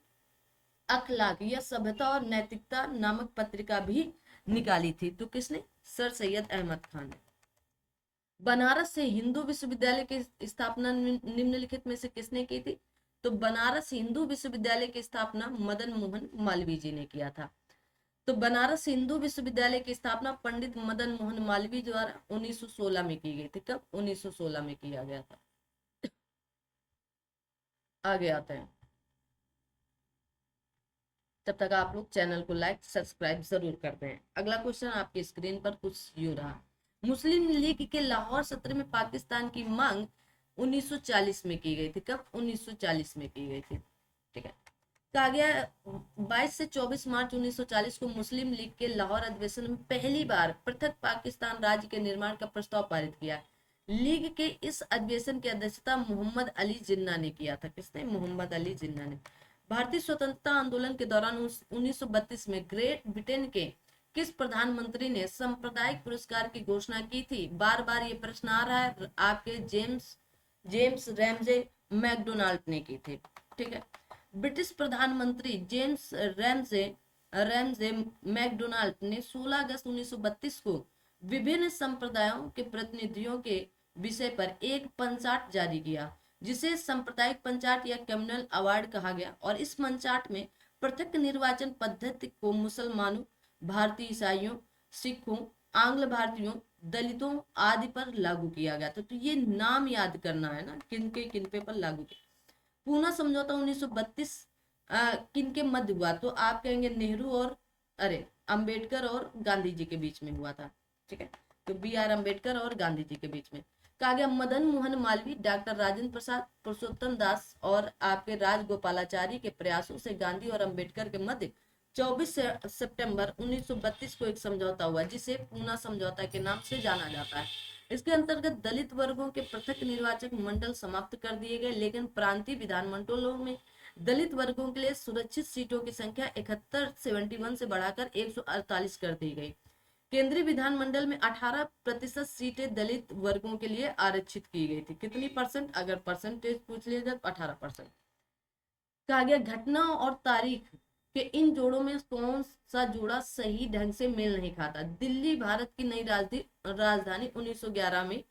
अखलाक या सभ्यता और नैतिकता नामक पत्रिका भी निकाली थी। तो किसने? सर सैयद अहमद खान ने। बनारस से हिंदू विश्वविद्यालय की स्थापना निम्नलिखित में से किसने की थी? तो बनारस हिंदू विश्वविद्यालय की स्थापना मदन मोहन मालवीय जी ने किया था। तो बनारस हिंदू विश्वविद्यालय की स्थापना पंडित मदन मोहन मालवीय द्वारा 1916 में की गई थी। कब? 1916 में किया गया था। आगे आते हैं, तब तक आप लोग चैनल को लाइक सब्सक्राइब जरूर करते हैं। अगला क्वेश्चन आपकी स्क्रीन पर कुछ यूं रहा। मुस्लिम लीग के लाहौर सत्र में पाकिस्तान की मांग 1940 में की गई थी। कब? 1940 में की गई थी। ठीक है। कहा गया 22 से 24 मार्च 1940 को मुस्लिम लीग के लाहौर अधिवेशन में पहली बार पृथक पाकिस्तान राज्य के निर्माण का प्रस्ताव पारित किया। लीग के इस अधिवेशन की अध्यक्षता मोहम्मद अली जिन्ना ने किया था। किसने? मोहम्मद अली जिन्ना ने। भारतीय स्वतंत्रता आंदोलन के दौरान 1932 में ग्रेट ब्रिटेन के किस प्रधानमंत्री ने सांप्रदायिक पुरस्कार की घोषणा की थी? बार बार ये प्रश्न आ रहा है आपके। जेम्स जेम्स रैमजे मैकडोनाल्ड ने की थी। ठीक है। ब्रिटिश प्रधानमंत्री जेम्स रैमजे रैमजे मैकडोनाल्ड ने 16 अगस्त 1932 को विभिन्न संप्रदायों के प्रतिनिधियों के विषय पर एक पंचाट जारी किया, जिसे सांप्रदायिक पंचाट या कम्युनल अवार्ड कहा गया। और इस पंचाट में पृथक निर्वाचन पद्धति को मुसलमानों, भारतीय ईसाइयों, सिखों, आंग्ल भारतीयों, दलितों आदि पर लागू किया गया था। तो ये नाम याद करना है ना, किन पे पर लागू किया। पूना समझौता 1932 किन के मध्य हुआ? तो आप कहेंगे नेहरू और अंबेडकर और गांधी जी के बीच में हुआ था। ठीक है। तो बी आर अंबेडकर और गांधी जी के बीच में। कहा गया मदन मोहन मालवीय, डॉक्टर राजेंद्र प्रसाद, पुरुषोत्तम दास और आपके राजगोपालाचारी के प्रयासों से गांधी और अंबेडकर के मध्य 24 सितंबर 1932 को एक समझौता हुआ, जिसे पूना समझौता के नाम से जाना जाता है। इसके अंतर्गत दलित वर्गों के पृथक निर्वाचक मंडल समाप्त कर दिए गए, लेकिन प्रांतीय विधानमंडलों में दलित वर्गों के लिए सुरक्षित सीटों की संख्या 71 से बढ़ाकर 148 कर दी गई। केंद्रीय विधानमंडल में 18% सीटें दलित वर्गों के लिए आरक्षित की गई थी। कितनी परसेंट? अगर परसेंटेज पूछ लिया जाए तो 18%। कहा गया घटना और तारीख के इन जोड़ों में कौन सा जोड़ा सही ढंग से मेल नहीं खाता? दिल्ली भारत की नई राजधानी 1911 में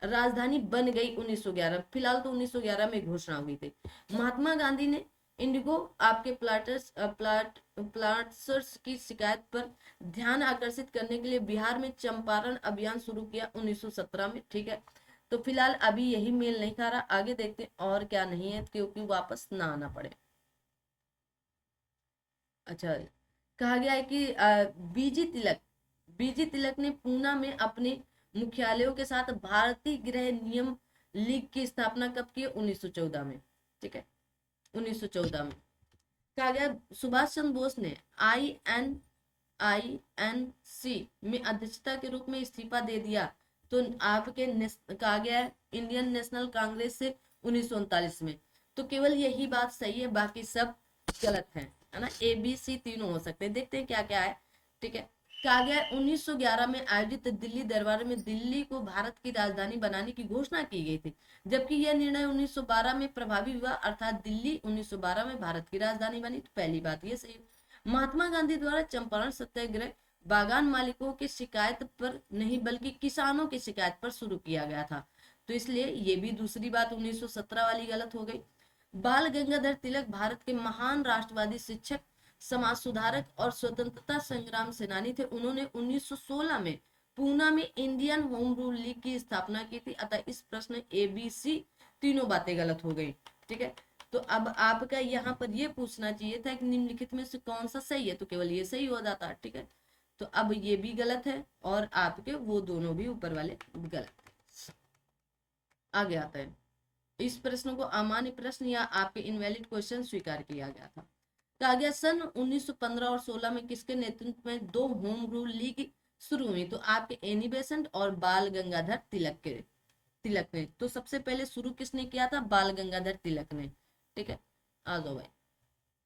राजधानी बन गई 1911। फिलहाल तो 1911 में घोषणा हुई थी। महात्मा गांधी ने इंडिगो आपके प्लाटर्स की शिकायत पर ध्यान आकर्षित करने के लिए बिहार में चंपारण अभियान शुरू किया 1917 में। ठीक है। तो फिलहाल अभी यही मेल नहीं खा रहा, आगे देखते हैं और क्या नहीं है, क्योंकि वापस ना आना पड़े। अच्छा। कहा गया है कि बीजी तिलक ने पूना में अपने मुख्यालयों के साथ भारतीय गृह नियम लीग की स्थापना कब की? 1914 में। ठीक है। 1914 में। कहा गया सुभाष चंद्र बोस ने INC में अध्यक्षता के रूप में इस्तीफा दे दिया। तो आपके कहा गया इंडियन नेशनल कांग्रेस से 1939 में। तो केवल यही बात सही है, बाकी सब गलत है ना। ABC तीनों हो सकते हैं। देखते हैं क्या क्या है। ठीक है। कहा गया 1911 में आयोजित दिल्ली दरबार में दिल्ली को भारत की राजधानी बनाने की घोषणा की गई थी, जबकि यह निर्णय 1912 में प्रभावी हुआ, अर्थात दिल्ली 1912 में भारत की राजधानी बनी। तो पहली बात ये सही। महात्मा गांधी द्वारा चंपारण सत्याग्रह बागान मालिकों की शिकायत पर नहीं बल्कि किसानों की शिकायत पर शुरू किया गया था, तो इसलिए ये भी दूसरी बात 1917 वाली गलत हो गई। बाल गंगाधर तिलक भारत के महान राष्ट्रवादी शिक्षक, समाज सुधारक और स्वतंत्रता संग्राम सेनानी थे। उन्होंने 1916 में पूना में इंडियन होम रूल लीग की स्थापना की थी। अतः इस प्रश्न ABC तीनों बातें गलत हो गई। ठीक है। तो अब आपका यहाँ पर ये पूछना चाहिए था कि निम्नलिखित में से कौन सा सही है, तो केवल ये सही हो जाता। ठीक है। तो अब ये भी गलत है और आपके वो दोनों भी ऊपर वाले गलत। आगे आता है। इस प्रश्न को अमान्य प्रश्न या आपके इनवैलिड क्वेश्चन स्वीकार किया गया था। कहा गया सन 1915 और 16 में किसके नेतृत्व में दो होम रूल लीग शुरू हुई? तो आपके एनी बेसेंट और बाल गंगाधर तिलक ने। तो सबसे पहले शुरू किसने किया था? बाल गंगाधर तिलक ने। ठीक है। आ जाओ भाई।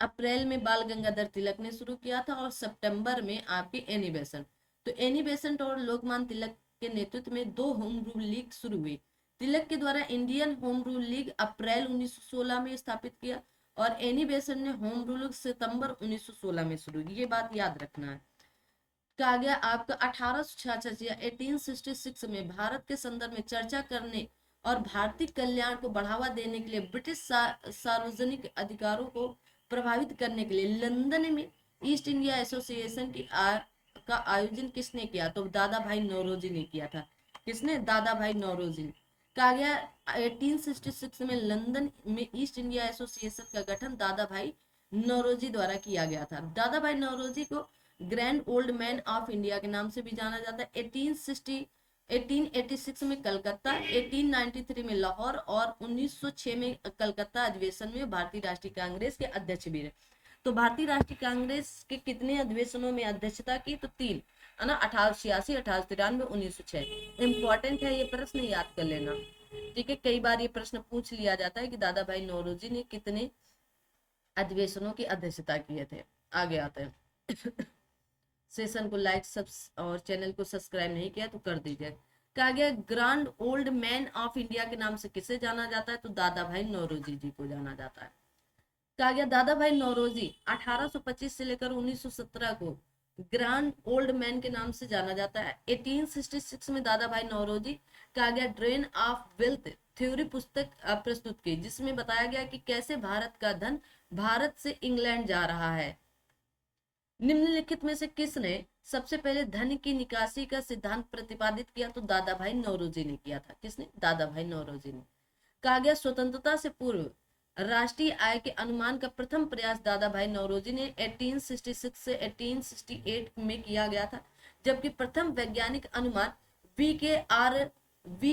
अप्रैल में बाल गंगाधर तिलक ने शुरू किया था और सितंबर में आपके एनी बेसेंट। तो एनी बेसेंट और लोकमान तिलक के नेतृत्व में दो होम रूल लीग शुरू हुई। तिलक के द्वारा इंडियन होम रूल लीग अप्रैल 1916 में स्थापित किया और एनी बेसेंट ने होम रूल सितंबर 1916 में शुरू की। ये बात याद रखना है। कहा गया आपका 1866 या 1866 में भारत के संदर्भ में चर्चा करने और भारतीय कल्याण को बढ़ावा देने के लिए ब्रिटिश सार्वजनिक अधिकारों को प्रभावित करने के लिए लंदन में ईस्ट इंडिया एसोसिएशन का आयोजन किसने किया? तो दादा भाई नौरोजी ने किया था। किसने? दादा भाई नौरोजी। कहा गया 1866 में लंदन में ईस्ट इंडिया एसोसिएशन का गठन दादा भाई नौरोजी द्वारा किया गया था। दादा भाई नौरोजी को grand old man of India के नाम से भी जाना जाता है। 1886 में कलकत्ता, 1893 में लाहौर और 1906 में कलकत्ता अधिवेशन में भारतीय राष्ट्रीय कांग्रेस के अध्यक्ष भी रहे। तो भारतीय राष्ट्रीय कांग्रेस के कितने अधिवेशनों में अध्यक्षता की? तो 3, है ना, 1886, 1893, 1906। इंपॉर्टेंट है ये प्रश्न, याद कर लेना। ठीक है, कई बार ये प्रश्न पूछ लिया जाता है कि दादा भाई नौरोजी ने कितने अधिवेशनों की अध्यक्षता किए थे। आगे आते हैं। सेशन को लाइक सब और चैनल को सब्सक्राइब नहीं किया तो कर दीजिए। कहा गया grand old man of India के नाम से किसे जाना जाता है? तो दादा भाई नौरोजी जी को जाना जाता है। कहा गया दादा भाई नौरोजी 1825 से लेकर 1917 को ग्रैंड ओल्ड मैन के नाम से जाना जाता है। 1866 में दादा भाई नौरोजी कहा गया ड्रेन ऑफ वेल्थ थ्योरी पुस्तक प्रस्तुत की, जिसमें बताया गया कि कैसे भारत का धन भारत से इंग्लैंड जा रहा है। निम्नलिखित में से किसने सबसे पहले धन की निकासी का सिद्धांत प्रतिपादित किया? तो दादा भाई नौरोजी ने किया था। किसने? दादा भाई नौरोजी ने। कहा गया स्वतंत्रता से पूर्व राष्ट्रीय आय के अनुमान का प्रथम प्रयास दादा भाई नौरोजी ने 1866 से 1868 में किया गया था, जबकि प्रथम वैज्ञानिक अनुमान वी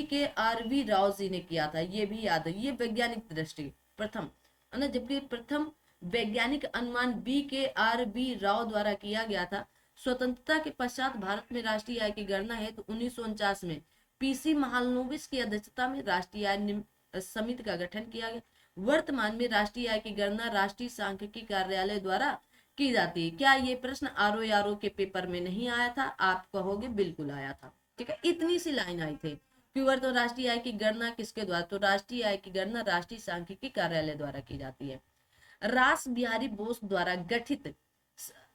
के आर वी राव जी ने किया था। ये भी याद है, ये वैज्ञानिक दृष्टि प्रथम, है ना, जबकि प्रथम वैज्ञानिक अनुमान वी राव द्वारा किया गया था। स्वतंत्रता के पश्चात भारत में राष्ट्रीय आय की गणना है तो 1949 में पीसी महालनोबिस की अध्यक्षता में राष्ट्रीय आय समिति का गठन किया गया। वर्तमान में राष्ट्रीय आय की गणना राष्ट्रीय सांख्यिकी कार्यालय द्वारा की जाती है। क्या ये प्रश्न आरओ के पेपर में नहीं आया था? आप कहोगे बिल्कुल आया था। ठीक है, इतनी सी लाइन आई थी। क्यों? तो राष्ट्रीय आय की गणना किसके द्वारा? तो राष्ट्रीय आय की गणना राष्ट्रीय सांख्यिकी कार्यालय द्वारा की जाती है। रास बिहारी बोस द्वारा गठित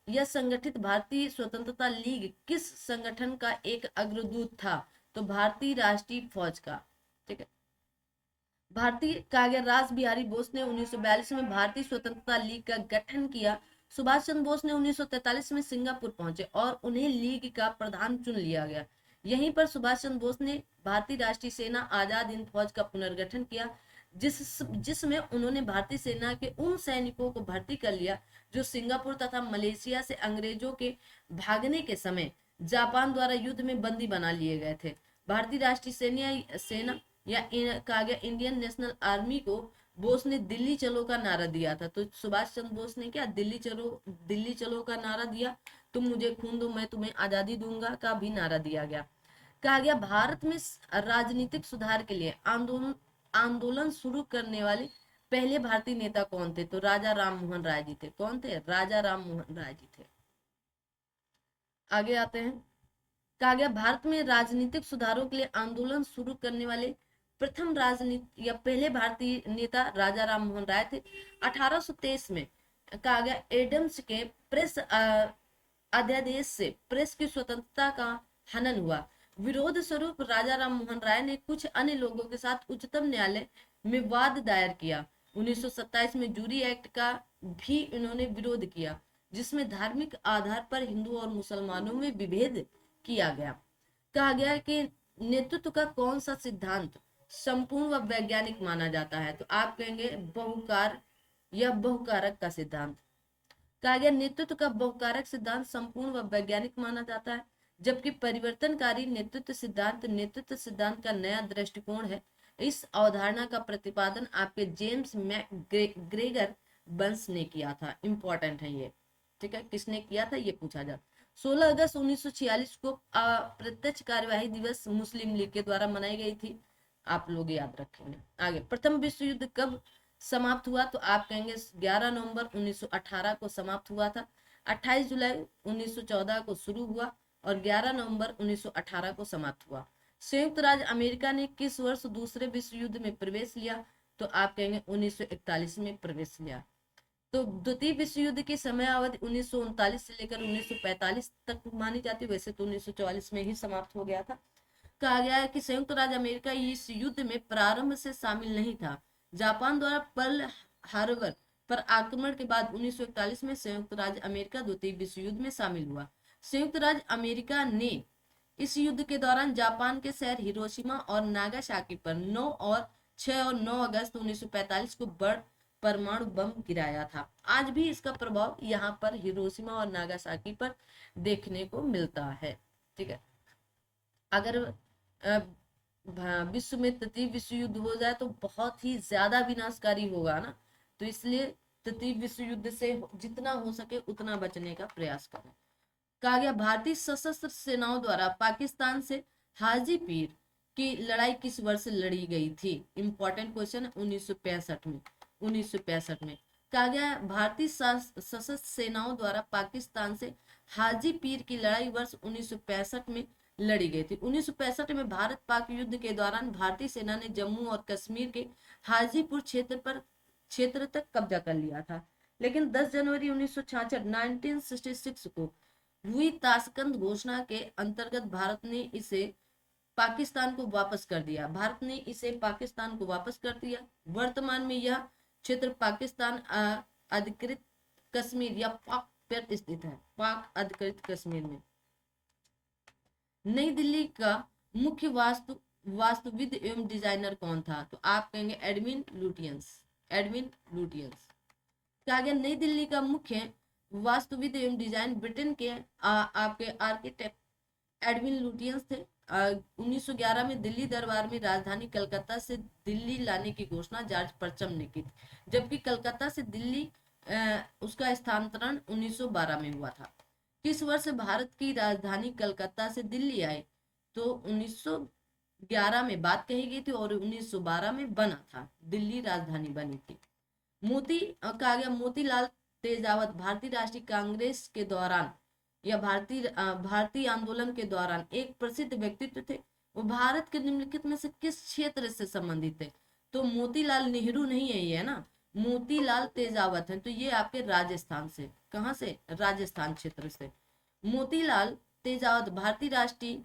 या संगठित भारतीय स्वतंत्रता लीग किस संगठन का एक अग्रदूत था? तो भारतीय राष्ट्रीय फौज का। ठीक है, भारतीय कहा गया रास बिहारी बोस ने 1942 में भारतीय स्वतंत्रता लीग का गठन किया। सुभाष चंद्र बोस ने 1943 में सिंगापुर पहुंचे और उन्हें लीग का प्रधान चुन लिया गया। यहीं पर सुभाष चंद्र बोस ने भारतीय राष्ट्रीय सेना आजाद हिंद फौज का पुनर्गठन किया, जिसमें उन्होंने भारतीय सेना के उन सैनिकों को भर्ती कर लिया जो सिंगापुर तथा मलेशिया से अंग्रेजों के भागने के समय जापान द्वारा युद्ध में बंदी बना लिए गए थे। भारतीय राष्ट्रीय सेना या कहा गया इंडियन नेशनल आर्मी को बोस ने दिल्ली चलो का नारा दिया था। तो सुभाष चंद्र बोस ने क्या दिल्ली चलो का नारा दिया। तुम मुझे खून दो मैं तुम्हें आजादी दूंगा का भी नारा दिया गया। कहा गया भारत में राजनीतिक सुधार के लिए आंदोलन शुरू करने वाले पहले भारतीय नेता कौन थे? तो राजा राम मोहन राय जी थे। कौन थे? राजा राम मोहन राय जी थे। आगे आते हैं। कहा गया भारत में राजनीतिक सुधारों के लिए आंदोलन शुरू करने वाले प्रथम राजनीति या पहले भारतीय नेता राजा राम मोहन राय थे। 1823 में कहा गया एडम्स के प्रेस अध्यादेश से प्रेस की स्वतंत्रता का हनन हुआ। विरोध स्वरूप राजा राम मोहन राय ने कुछ अन्य लोगों के साथ उच्चतम न्यायालय में वाद दायर किया। 1927 में जूरी एक्ट का भी इन्होंने विरोध किया, जिसमें धार्मिक आधार पर हिंदू और मुसलमानों में विभेद किया गया। कहा गया कि नेतृत्व का कौन सा सिद्धांत संपूर्ण व वैज्ञानिक माना जाता है? तो आप कहेंगे बहुकार या बहुकारक का सिद्धांत। कहा गया नेतृत्व का बहुकारक सिद्धांत संपूर्ण व वैज्ञानिक माना जाता है, जबकि परिवर्तनकारी नेतृत्व सिद्धांत का नया दृष्टिकोण है। इस अवधारणा का प्रतिपादन आपके जेम्स ग्रेगर बंस ने किया था। इंपॉर्टेंट है ये। ठीक है, किसने किया था ये पूछा जा। 16 अगस्त 1946 को अप्रत्यक्ष कार्यवाही दिवस मुस्लिम लीग के द्वारा मनाई गई थी। आप लोग याद रखेंगे। आगे, प्रथम विश्व युद्ध कब समाप्त हुआ? तो आप कहेंगे 11 नवंबर 1918 को समाप्त हुआ था। 28 जुलाई 1914 को शुरू हुआ और 11 नवंबर 1918 को समाप्त हुआ। संयुक्त राज्य अमेरिका ने किस वर्ष दूसरे विश्व युद्ध में प्रवेश लिया? तो आप कहेंगे 1941 में प्रवेश लिया। तो द्वितीय विश्व युद्ध की समय अवधि 1939 से लेकर 1945 तक मानी जाती है, वैसे तो 1944 में ही समाप्त हो गया था। कहा गया है कि संयुक्त राज्य अमेरिका इस युद्ध में प्रारंभ से शामिल नहीं था। जापान द्वारा पर्ल हार्बर पर आक्रमण के बाद 1941 में संयुक्त राज्य अमेरिका द्वितीय विश्व युद्ध में शामिल हुआ। संयुक्त राज्य अमेरिका ने इस युद्ध के दौरान जापान के शहर हिरोशिमा और नागासाकी पर 6 और 9 अगस्त 1945 को बड़ परमाणु बम गिराया था। आज भी इसका प्रभाव यहाँ पर हिरोशिमा और नागासाकी पर देखने को मिलता है। ठीक है, अगर विश्व में तृतीय विश्व युद्ध हो जाए तो बहुत ही ज्यादा विनाशकारी होगा ना, तो इसलिए तृतीय विश्व युद्ध से जितना हो सके उतना बचने का प्रयास करें। कहा गया भारतीय सशस्त्र सेनाओं द्वारा पाकिस्तान से हाजी पीर की लड़ाई किस वर्ष लड़ी गई थी? इंपॉर्टेंट क्वेश्चन है, 1965 में। 1965 में कहा गया भारतीय सशस्त्र सेनाओं द्वारा पाकिस्तान से हाजी पीर की लड़ाई वर्ष 1965 में लड़ी गई थी। 1965 में भारत पाक युद्ध के दौरान भारतीय सेना ने जम्मू और कश्मीर के हाजीपुर क्षेत्र तक कब्जा कर लिया था। लेकिन 10 जनवरी 1966 को हुई ताशकंद घोषणा के अंतर्गत भारत ने इसे पाकिस्तान को वापस कर दिया। भारत ने इसे पाकिस्तान को वापस कर दिया। वर्तमान में यह क्षेत्र पाकिस्तान अधिकृत कश्मीर या पाक पर स्थित है, पाक अधिकृत कश्मीर में। नई दिल्ली का मुख्य वास्तुविद एवं डिजाइनर कौन था? तो आप कहेंगे एडविन लुटियंस। Edwin Lutyens. कहा गया नई दिल्ली का मुख्य वास्तुविद एवं डिजाइन ब्रिटेन के आपके आर्किटेक्ट एडविन लुटियंस थे। 1911 में दिल्ली दरबार में राजधानी कलकत्ता से दिल्ली लाने की घोषणा जॉर्ज परचम ने की थी, जबकि कलकत्ता से दिल्ली उसका स्थानांतरण 1912 में हुआ था। किस वर्ष भारत की राजधानी कलकत्ता से दिल्ली आई? तो 1911 में बात कही गई थी और 1912 में बना था, दिल्ली राजधानी बनी थी। कहा गया मोतीलाल तेजावत भारतीय राष्ट्रीय कांग्रेस के दौरान या भारतीय आंदोलन के दौरान एक प्रसिद्ध व्यक्तित्व थे। वो भारत के निम्नलिखित में से किस क्षेत्र से संबंधित थे? तो मोतीलाल नेहरू नहीं है ये, है ना, मोतीलाल तेजावत है। तो ये आपके राजस्थान से, कहां से? राजस्थान क्षेत्र से। मोतीलाल तेजावत भारतीय राष्ट्रीय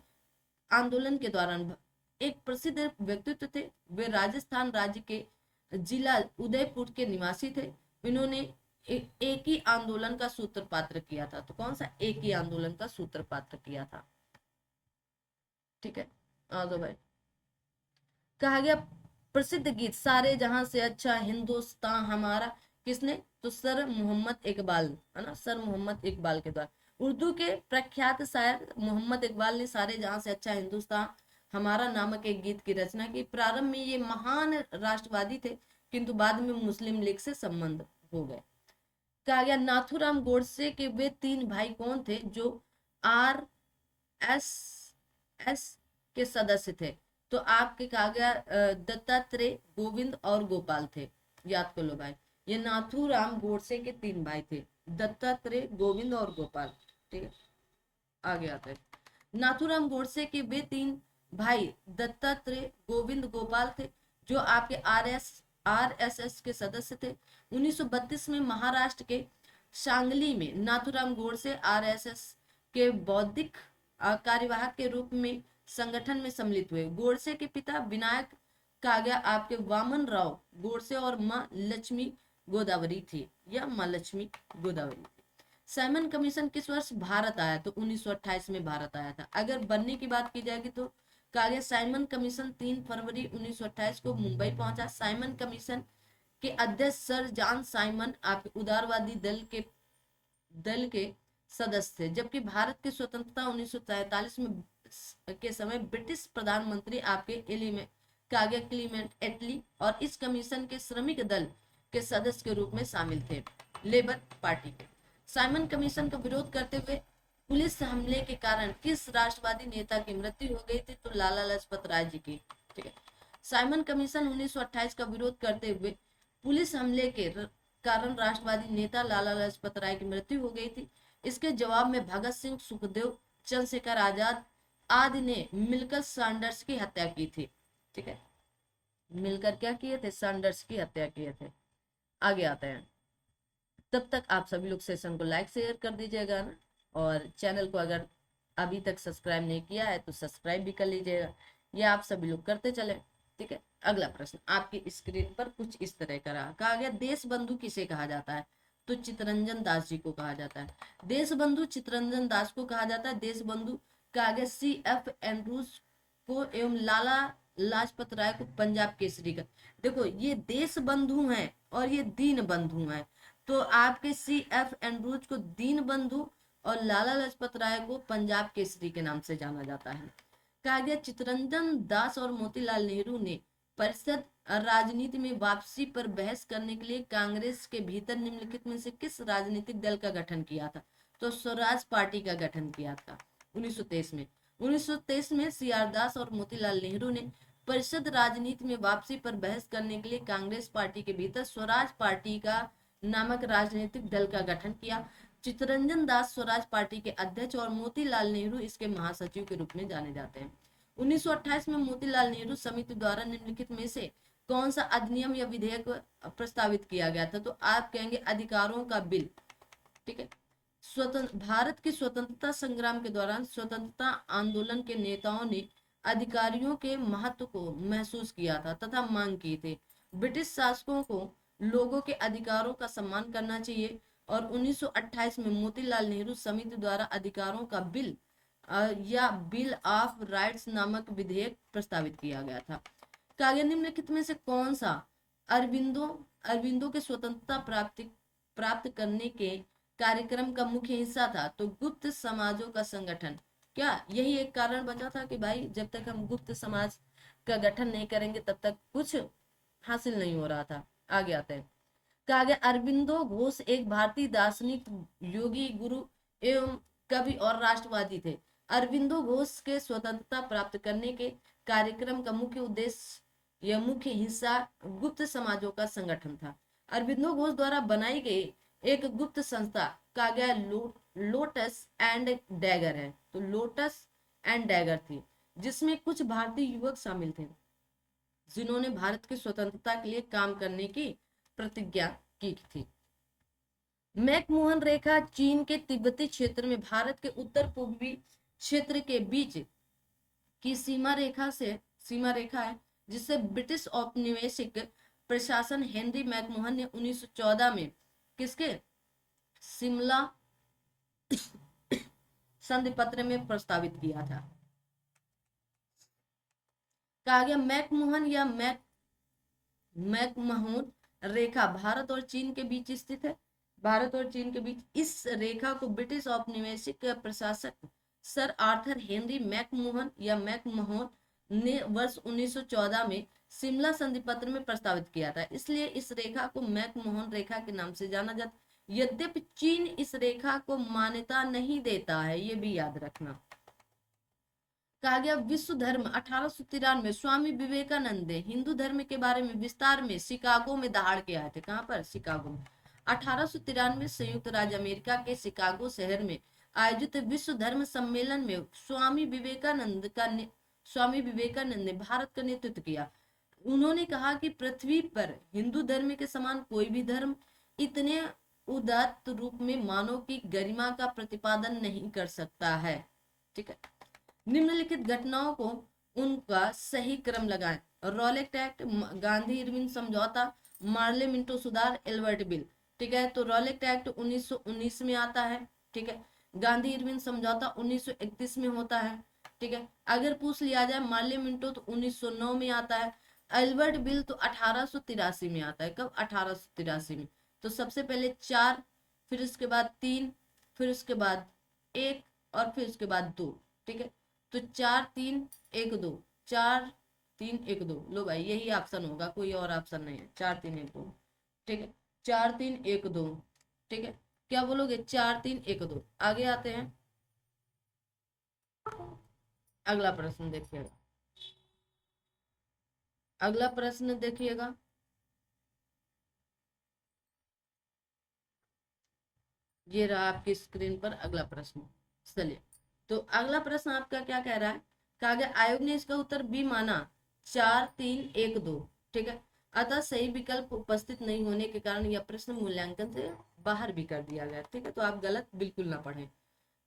आंदोलन के दौरान एक प्रसिद्ध व्यक्तित्व थे। वे राजस्थान राज्य के जिला उदयपुर के निवासी थे। इन्होंने एक ही आंदोलन का सूत्रपात्र किया था। तो कौन सा एक ही आंदोलन का सूत्रपात्र किया था? ठीक है, आ दो भाई। कहा गया प्रसिद्ध गीत सारे जहां से अच्छा हिंदुस्तान हमारा किसने? तो सर मोहम्मद इकबाल, है ना, सर मोहम्मद इकबाल के द्वारा। उर्दू के प्रख्यात शायर मोहम्मद इकबाल ने सारे जहां से अच्छा हिंदुस्तान हमारा नामक एक गीत की रचना की। प्रारंभ में ये महान राष्ट्रवादी थे, किंतु बाद में मुस्लिम लीग से संबंध हो गए। कहा गया नाथूराम गोडसे के वे 3 भाई कौन थे जो RSS के सदस्य थे? तो आपके कहा गया दत्तात्रेय, गोविंद और गोपाल थे। याद कर लो भाई, ये नाथूराम गोडसे के 3 भाई थे, दत्तात्रेय, गोविंद और गोपाल। ठीक है, आगे आते हैं। नाथूराम गोडसे के वे 3 भाई दत्तात्रेय, गोविंद, गोपाल थे, जो आपके RSS के सदस्य थे। 1932 में महाराष्ट्र के सांगली में नाथूराम गोडसे RSS के बौद्धिक कार्यवाहक के रूप में संगठन में सम्मिलित हुए। गोडसे के पिता विनायक कहा गया आपके वामन राव गोडसे और माँ लक्ष्मी गोदावरी थी, या माँ लक्ष्मी गोदावरी। साइमन कमीशन किस वर्ष भारत आया? तो 1928 में भारत आया था। अगर बनने की बात की जाएगी तो कहा गया साइमन कमीशन 3 फरवरी 1928 को मुंबई पहुंचा। साइमन कमीशन के अध्यक्ष सर जॉन साइमन आपके उदारवादी दल के सदस्य थे, जबकि भारत की स्वतंत्रता 1943 में के समय ब्रिटिश प्रधानमंत्री आपके क्लीमेंट एटली और इस कमीशन के श्रमिक दल के सदस्य के रूप में शामिल थे, लेबर पार्टी के। साइमन कमीशन का विरोध करते हुए पुलिस हमले के कारण किस राष्ट्रवादी नेता की मृत्यु हो गई थी? तो लाला लाजपत राय जी की। ठीक है, साइमन कमीशन 1928 का विरोध करते हुए पुलिस हमले के कारण राष्ट्रवादी नेता लाला लाजपत राय की मृत्यु हो गई थी। इसके जवाब में भगत सिंह, सुखदेव, चंद्रशेखर आजाद आदि ने मिलकर सैंडर्स की हत्या की थी। ठीक है, मिलकर क्या किए थे? सैंडर्स की हत्या किए थे। आगे आते हैं। तब तक आप सभी लोग सेशन को लाइक शेयर कर दीजिएगा ना, और चैनल को अगर अभी तक सब्सक्राइब नहीं किया है तो सब्सक्राइब भी कर लीजिएगा। ये आप सभी लोग करते चले। ठीक है, अगला प्रश्न आपकी स्क्रीन पर कुछ इस तरह का रहा। कहा गया देश बंधु किसे कहा जाता है? तो चित्तरंजन दास जी को कहा जाता है। देश बंधु चित्तरंजन दास को कहा जाता है। देश बंधु कहा गया CF एंड्रूज को एवं लाला लाजपत राय को पंजाब केसरी का। देखो, ये देश बंधु हैं और ये दीन बंधु हैं। तो आपके CF एंड्रूज को दीन बंधु और लाला लाजपत राय को पंजाब केसरी के नाम से जाना जाता है। कहा गया चित्तरंजन दास और मोतीलाल नेहरू ने परिषद राजनीति में वापसी पर बहस करने के लिए कांग्रेस के भीतर निम्नलिखित में से किस राजनीतिक दल का गठन किया था? तो स्वराज पार्टी का गठन किया था 1923 में। 1923 में सीआर दास और मोतीलाल नेहरू ने परिषद राजनीति में वापसी पर बहस करने के लिए कांग्रेस पार्टी के भीतर स्वराज पार्टी का नामक राजनीतिक दल का गठन किया। चित्तरंजन दास स्वराज पार्टी के अध्यक्ष और मोतीलाल नेहरू इसके महासचिव के रूप में जाने जाते हैं। 1928 में मोतीलाल नेहरू समिति द्वारा निम्नलिखित में से कौन सा अधिनियम या विधेयक प्रस्तावित किया गया था? तो आप कहेंगे अधिकारों का बिल। ठीक है। भारत की स्वतंत्रता संग्राम के दौरान स्वतंत्रता आंदोलन के नेताओं ने अधिकारियों के महत्व को महसूस किया था तथा मांग की थी। ब्रिटिश शासकों को लोगों के अधिकारों का सम्मान करना चाहिए और 1928 में मोतीलाल नेहरू समिति द्वारा अधिकारों का बिल या बिल ऑफ राइट्स नामक विधेयक प्रस्तावित किया गया था। कागे निम्नलिखित में से कौन सा अरविंदो के स्वतंत्रता प्राप्त करने के कार्यक्रम का मुख्य हिस्सा था? तो गुप्त समाजों का संगठन। क्या यही एक कारण बचा था कि भाई जब तक हम गुप्त समाज का गठन नहीं करेंगे तब तक कुछ हासिल नहीं हो रहा था? आगे आते हैं। कहा गया अरविंदो घोष एक भारतीय दार्शनिक, योगी, गुरु एवं कवि और राष्ट्रवादी थे। अरविंदो घोष के स्वतंत्रता प्राप्त करने के कार्यक्रम का मुख्य उद्देश्य या मुख्य हिस्सा गुप्त समाजों का संगठन था। अरविंदो घोष द्वारा बनाई गई एक गुप्त संस्था कहा गया लोटस एंड डैगर है। तो लोटस एंड डैगर थी जिसमें कुछ भारतीय युवक शामिल थे जिन्होंने भारत की स्वतंत्रता के लिए काम करने की प्रतिज्ञा की थी। मैकमोहन रेखा चीन के तिब्बती क्षेत्र में भारत के उत्तर पूर्वी क्षेत्र के बीच की सीमा रेखा है जिसे ब्रिटिश औपनिवेशिक प्रशासन हेनरी मैकमोहन ने 1914 में किसके शिमला संधि पत्र में प्रस्तावित किया था। कहा गया मैकमोहन या मैकमोहन रेखा भारत और चीन के बीच स्थित है। भारत और चीन के बीच इस रेखा को ब्रिटिश औपनिवेशिक प्रशासक सर आर्थर हेनरी मैकमोहन या मैकमोहन ने वर्ष 1914 में शिमला संधि पत्र में प्रस्तावित किया था, इसलिए इस रेखा को मैकमोहन रेखा के नाम से जाना जाता। यद्यपि चीन इस रेखा को मान्यता नहीं देता है, ये भी याद रखना। कहा गया विश्व धर्म 1893 स्वामी विवेकानंद ने हिंदू धर्म के बारे में विस्तार में शिकागो में दहाड़ के आए थे। कहां पर? शिकागो में। 1893 संयुक्त राज्य अमेरिका के शिकागो शहर में आयोजित विश्व धर्म सम्मेलन में स्वामी विवेकानंद ने भारत का नेतृत्व किया। उन्होंने कहा कि पृथ्वी पर हिंदू धर्म के समान कोई भी धर्म इतने उदात्त रूप में मानव की गरिमा का प्रतिपादन नहीं कर सकता है। ठीक है। निम्नलिखित घटनाओं को उनका सही क्रम लगाएं। रॉलेट एक्ट, गांधी इरविन समझौता, मार्ले मिंटो सुधार, एल्बर्ट बिल। ठीक है। तो रॉलेट एक्ट 1919 में आता है। ठीक है। गांधी इरविन समझौता 1931 में होता है। ठीक है। अगर पूछ लिया जाए मार्ले मिंटो तो 1909 में आता है। एल्बर्ट बिल तो 1883 में आता है। कब? 1883 में। तो सबसे पहले 4, फिर उसके बाद 3, फिर उसके बाद 1 और फिर उसके बाद 2। ठीक है। तो 4 3 1 2, 4 3 1 2। लो भाई यही ऑप्शन होगा, कोई और ऑप्शन नहीं है। 4 3 1 2। ठीक है। 4 3 1 2। ठीक है। क्या बोलोगे? 4 3 1 2। आगे आते हैं। अगला प्रश्न देखिएगा। अगला प्रश्न देखिएगा। ये रहा आपकी स्क्रीन पर अगला प्रश्न। चलिए, तो अगला प्रश्न आपका क्या कह रहा है? कहा गया आयोग ने इसका उत्तर बी माना 4 3 1 2। ठीक है। अतः सही विकल्प उपस्थित नहीं होने के कारण यह प्रश्न मूल्यांकन से बाहर भी कर दिया गया। ठीक है। तो आप गलत बिल्कुल ना पढ़ें।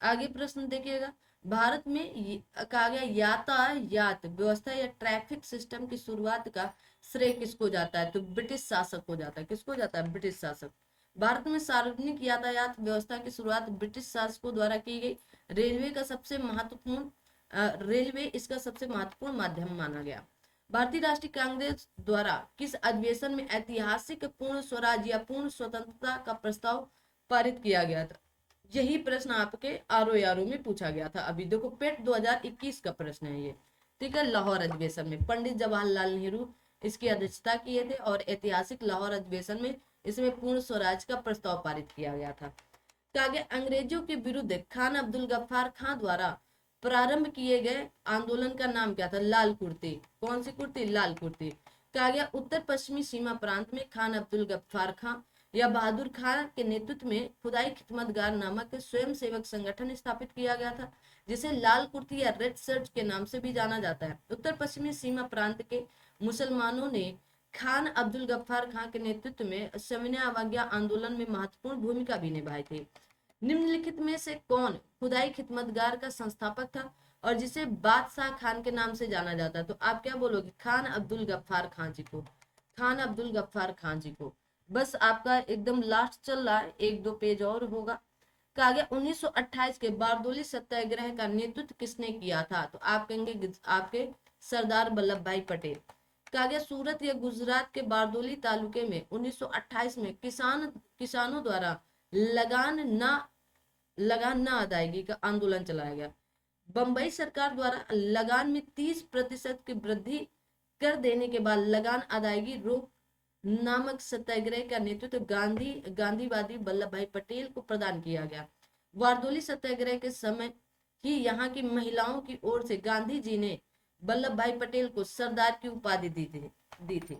आगे प्रश्न देखिएगा। भारत में कहा गया यातायात व्यवस्था या ट्रैफिक सिस्टम की शुरुआत का श्रेय किसको जाता है? तो ब्रिटिश शासक को जाता है। किसको जाता है? ब्रिटिश शासक। भारत में सार्वजनिक यातायात व्यवस्था की शुरुआत ब्रिटिश शासकों द्वारा की गई। रेलवे इसका सबसे महत्वपूर्ण माध्यम माना गया। भारतीय राष्ट्रीय कांग्रेस द्वारा किस अधिवेशन में ऐतिहासिक पूर्ण स्वराज या पूर्ण स्वतंत्रता का प्रस्ताव पारित किया गया था? यही प्रश्न आपके आरओ में पूछा गया था। अभी देखो पेट 2021 का प्रश्न है ये, ठीक है। लाहौर अधिवेशन में पंडित जवाहरलाल नेहरू इसकी अध्यक्षता किए थे और ऐतिहासिक लाहौर अधिवेशन में इसमें पूर्ण स्वराज का प्रस्ताव पारित किया गया था। आगे अंग्रेजों के विरुद्ध खान अब्दुल गफ्फार खां द्वारा प्रारंभ किए गए आंदोलन का नाम क्या था? लाल कुर्ती। कौन सी कुर्ती? लाल कुर्ती। कहा गया उत्तर पश्चिमी सीमा प्रांत में खान अब्दुल गफ्फार खां या बहादुर खान के नेतृत्व में खुदाई खिदमतगार नामक स्वयं सेवक संगठन स्थापित किया गया था, जिसे लाल कुर्ती या रेड शर्ट के नाम से भी जाना जाता है। उत्तर पश्चिमी सीमा प्रांत के मुसलमानों ने खान अब्दुल गफ्फार खां के नेतृत्व में सविनय अवज्ञा आंदोलन में महत्वपूर्ण भूमिका भी निभाई थी। निम्नलिखित में से कौन खुदाई खिदमतगार का संस्थापक था और जिसे बादशाह खान के नाम से जाना जाता है? तो आप क्या बोलोगे? खान अब्दुल गफ्फार खान जी को। खान अब्दुल गफ्फार खान जी को। बस आपका एकदम लास्ट चल रहा है, एक दो पेज और होगा। कहा गया 1928 के बारदोली सत्याग्रह का नेतृत्व किसने किया था? तो आप कहेंगे आपके सरदार वल्लभ भाई पटेल। कहा गया सूरत या गुजरात के बारदोली तालुके में 1928 में किसानों द्वारा लगान ना अदायगी का आंदोलन चलाया गया। बंबई सरकार द्वारा लगान में 30% की वृद्धि कर देने के बाद लगान अदायगी रोक नामक सत्याग्रह का नेतृत्व गांधीवादी वल्लभ भाई पटेल को प्रदान किया गया। बारदोली सत्याग्रह के समय ही यहाँ की महिलाओं की ओर से गांधी जी ने वल्लभ भाई पटेल को सरदार की उपाधि दी थी।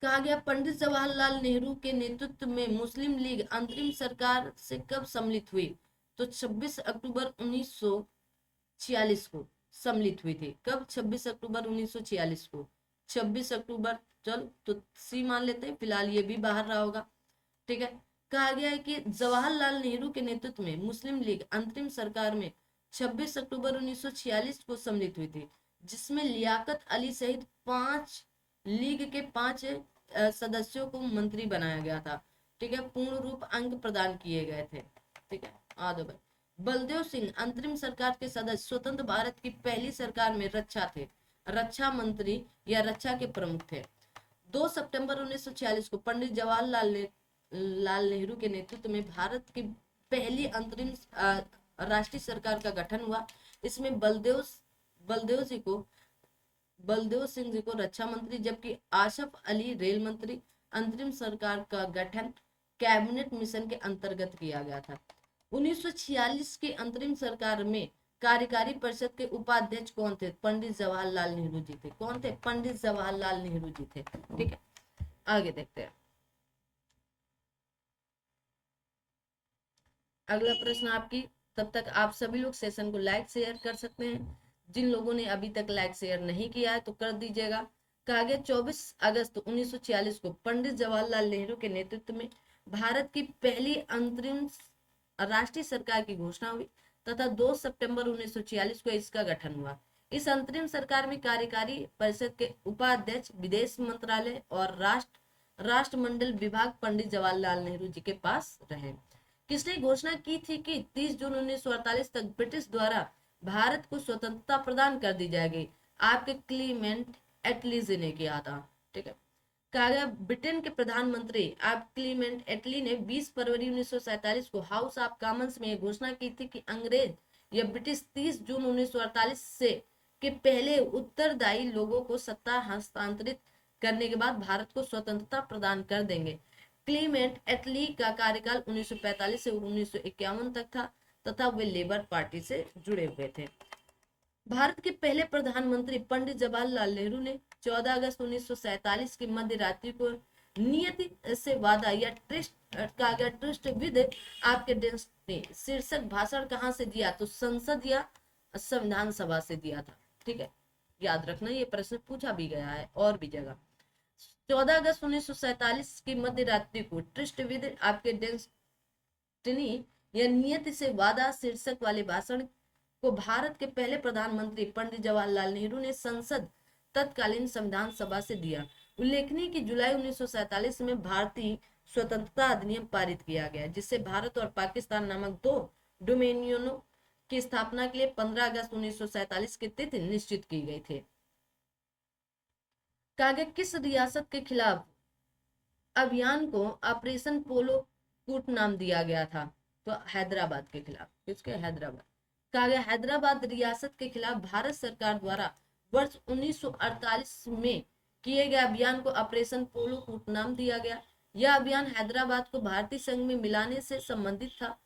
कहा गया पंडित जवाहरलाल नेहरू के नेतृत्व में मुस्लिम लीग अंतरिम सरकार से कब सम्मिलित हुई? तो 26 अक्टूबर 1946 को सम्मिलित हुई थी। कब? 26 अक्टूबर 1946 को। 26 अक्टूबर, चल तो सी मान लेते हैं, फिलहाल ये भी बाहर रहा होगा, ठीक है। कहा गया है कि जवाहरलाल नेहरू के नेतृत्व में मुस्लिम लीग अंतरिम सरकार में 26 अक्टूबर 1946 को सम्मिलित हुई थी, जिसमें लियाकत अली सहित 5 लीग के 5 सदस्यों को मंत्री बनाया गया था, ठीक है। पूर्ण रूप अंक प्रदान किए गए थे, ठीक है। आदो भाई बलदेव सिंह अंतरिम सरकार के सदस्य स्वतंत्र भारत की पहली सरकार में रक्षा मंत्री या रक्षा के प्रमुख थे। 2 सितंबर 1946 को पंडित जवाहरलाल नेहरू के नेतृत्व में भारत की पहली अंतरिम राष्ट्रीय सरकार का गठन हुआ। इसमें बलदेव सिंह जी को रक्षा मंत्री, जबकि आसफ अली रेल मंत्री। अंतरिम सरकार का गठन कैबिनेट मिशन के अंतर्गत किया गया था। 1946 की अंतरिम सरकार में कार्यकारी परिषद के उपाध्यक्ष कौन थे? पंडित जवाहरलाल नेहरू जी थे। कौन थे? पंडित जवाहरलाल नेहरू जी थे, ठीक है। आगे देखते हैं अगला प्रश्न आपकी। तब तक आप सभी लोग सेशन को लाइक शेयर कर सकते हैं। जिन लोगों ने अभी तक लाइक शेयर नहीं किया है तो कर दीजिएगा। कहा गया 24 अगस्त 1946 को पंडित जवाहरलाल नेहरू के नेतृत्व में भारत की पहली अंतरिम राष्ट्रीय सरकार की घोषणा हुई तथा 2 सितंबर 1946 को इसका गठन हुआ। इस अंतरिम सरकार में कार्यकारी परिषद के उपाध्यक्ष विदेश मंत्रालय और राष्ट्रमंडल विभाग पंडित जवाहरलाल नेहरू जी के पास रहे। किसने घोषणा की थी कि 30 जून 1948 तक ब्रिटिश द्वारा भारत को स्वतंत्रता प्रदान कर दी जाएगी? आपके क्लीमेंट एटली ने किया था, ठीक है। कहा गया ब्रिटेन के प्रधानमंत्री आप क्लीमेंट एटली ने 20 फरवरी 1947 को हाउस ऑफ कॉमन्स में घोषणा की थी कि अंग्रेज या ब्रिटिश 30 जून 1948 से के पहले उत्तरदायी लोगों को सत्ता हस्तांतरित करने के बाद भारत को स्वतंत्रता प्रदान कर देंगे। क्लीमेंट एटली का कार्यकाल 1945 से 1951 तक था तथा वे लेबर पार्टी से जुड़े हुए थे। भारत के पहले प्रधानमंत्री पंडित जवाहरलाल नेहरू ने 14 अगस्त 1947 की मध्य रात्रि को नियति से वादा या ट्रस्ट विद आपके डेस्टिनी शीर्षक भाषण कहां से दिया? तो संसद या संविधान सभा से दिया था, ठीक है। याद रखना ये प्रश्न पूछा भी गया है और भी जगह। 14 अगस्त 1947 की मध्य रात्रि को ट्रस्ट विद आपके डेस्टिनी या नियति से वादा शीर्षक वाले भाषण को भारत के पहले प्रधानमंत्री पंडित जवाहरलाल नेहरू ने संसद तत्कालीन संविधान सभा से दिया। उल्लेखनीय कि जुलाई 1947 में भारतीय स्वतंत्रता अधिनियम पारित किया गया, जिससे भारत और पाकिस्तान नामक 2 डोमेनियनों की स्थापना के लिए 15 अगस्त 1947 की तिथि निश्चित की गई थी। कहा गया किस रियासत के खिलाफ अभियान को ऑपरेशन पोलो कूट नाम दिया गया था? तो हैदराबाद के खिलाफ, किसके, हैदराबाद। कहा गया हैदराबाद रियासत के खिलाफ भारत सरकार द्वारा वर्ष 1948 में किए गए अभियान को ऑपरेशन पोलो फूट नाम दिया गया। यह अभियान हैदराबाद को भारतीय संघ में मिलाने से संबंधित था।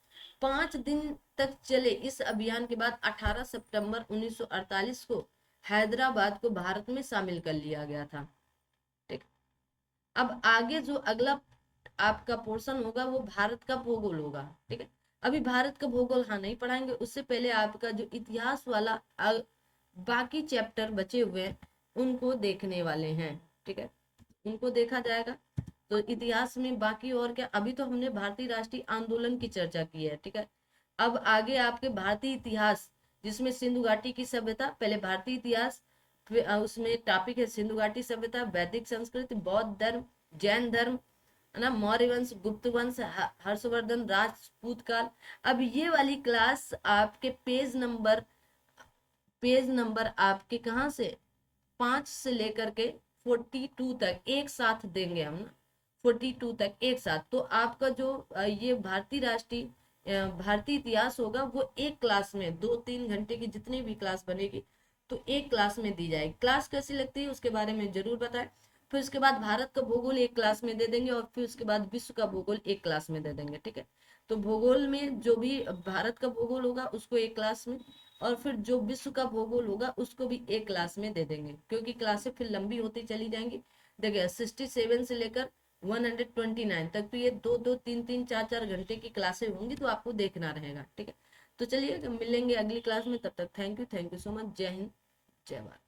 5 दिन तक चले इस अभियान के बाद 18 सितंबर 1948 को हैदराबाद को भारत में शामिल कर लिया गया था। ठीक, अब आगे जो अगला आपका पोर्शन होगा वो भारत का भूगोल होगा। ठीक है, अभी भारत का भूगोल हाँ नहीं पढ़ाएंगे, उससे पहले आपका जो इतिहास वाला बाकी चैप्टर बचे हुए हैं उनको देखने वाले हैं। ठीक है, उनको देखा जाएगा। तो इतिहास में बाकी और क्या, अभी तो हमने भारतीय राष्ट्रीय आंदोलन की चर्चा की है। ठीक है, अब आगे आपके भारतीय इतिहास जिसमें सिंधु घाटी की सभ्यता, पहले भारतीय इतिहास, फिर उसमें टॉपिक है सिंधु घाटी सभ्यता, वैदिक संस्कृति, बौद्ध धर्म, जैन धर्म, है ना, मौर्य वंश, गुप्त वंश, हर्षवर्धन, राजपूत काल। अब ये वाली क्लास आपके पेज नंबर आपके कहाँ से 5 से लेकर के 42 तक एक साथ देंगे हम ना, 42 तक एक साथ। तो आपका जो ये भारतीय इतिहास होगा वो एक क्लास में 2-3 घंटे की जितनी भी क्लास बनेगी तो एक क्लास में दी जाएगी। क्लास कैसी लगती है उसके बारे में जरूर बताएं। फिर उसके बाद भारत का भूगोल एक क्लास में दे देंगे और फिर उसके बाद विश्व का भूगोल एक क्लास में दे देंगे। ठीक है, तो भूगोल में जो भी भारत का भूगोल होगा उसको एक क्लास में, और फिर जो विश्व का भूगोल होगा उसको भी एक क्लास में दे देंगे, क्योंकि क्लासें फिर लंबी होती चली जाएंगी। देखिए 67 से लेकर 129 तक तो ये 2-2, 3-3, 4-4 घंटे की क्लासें होंगी, तो आपको देखना रहेगा। ठीक है, तो चलिए मिलेंगे अगली क्लास में, तब तक थैंक यू सो मच। जय हिंद, जय भारत।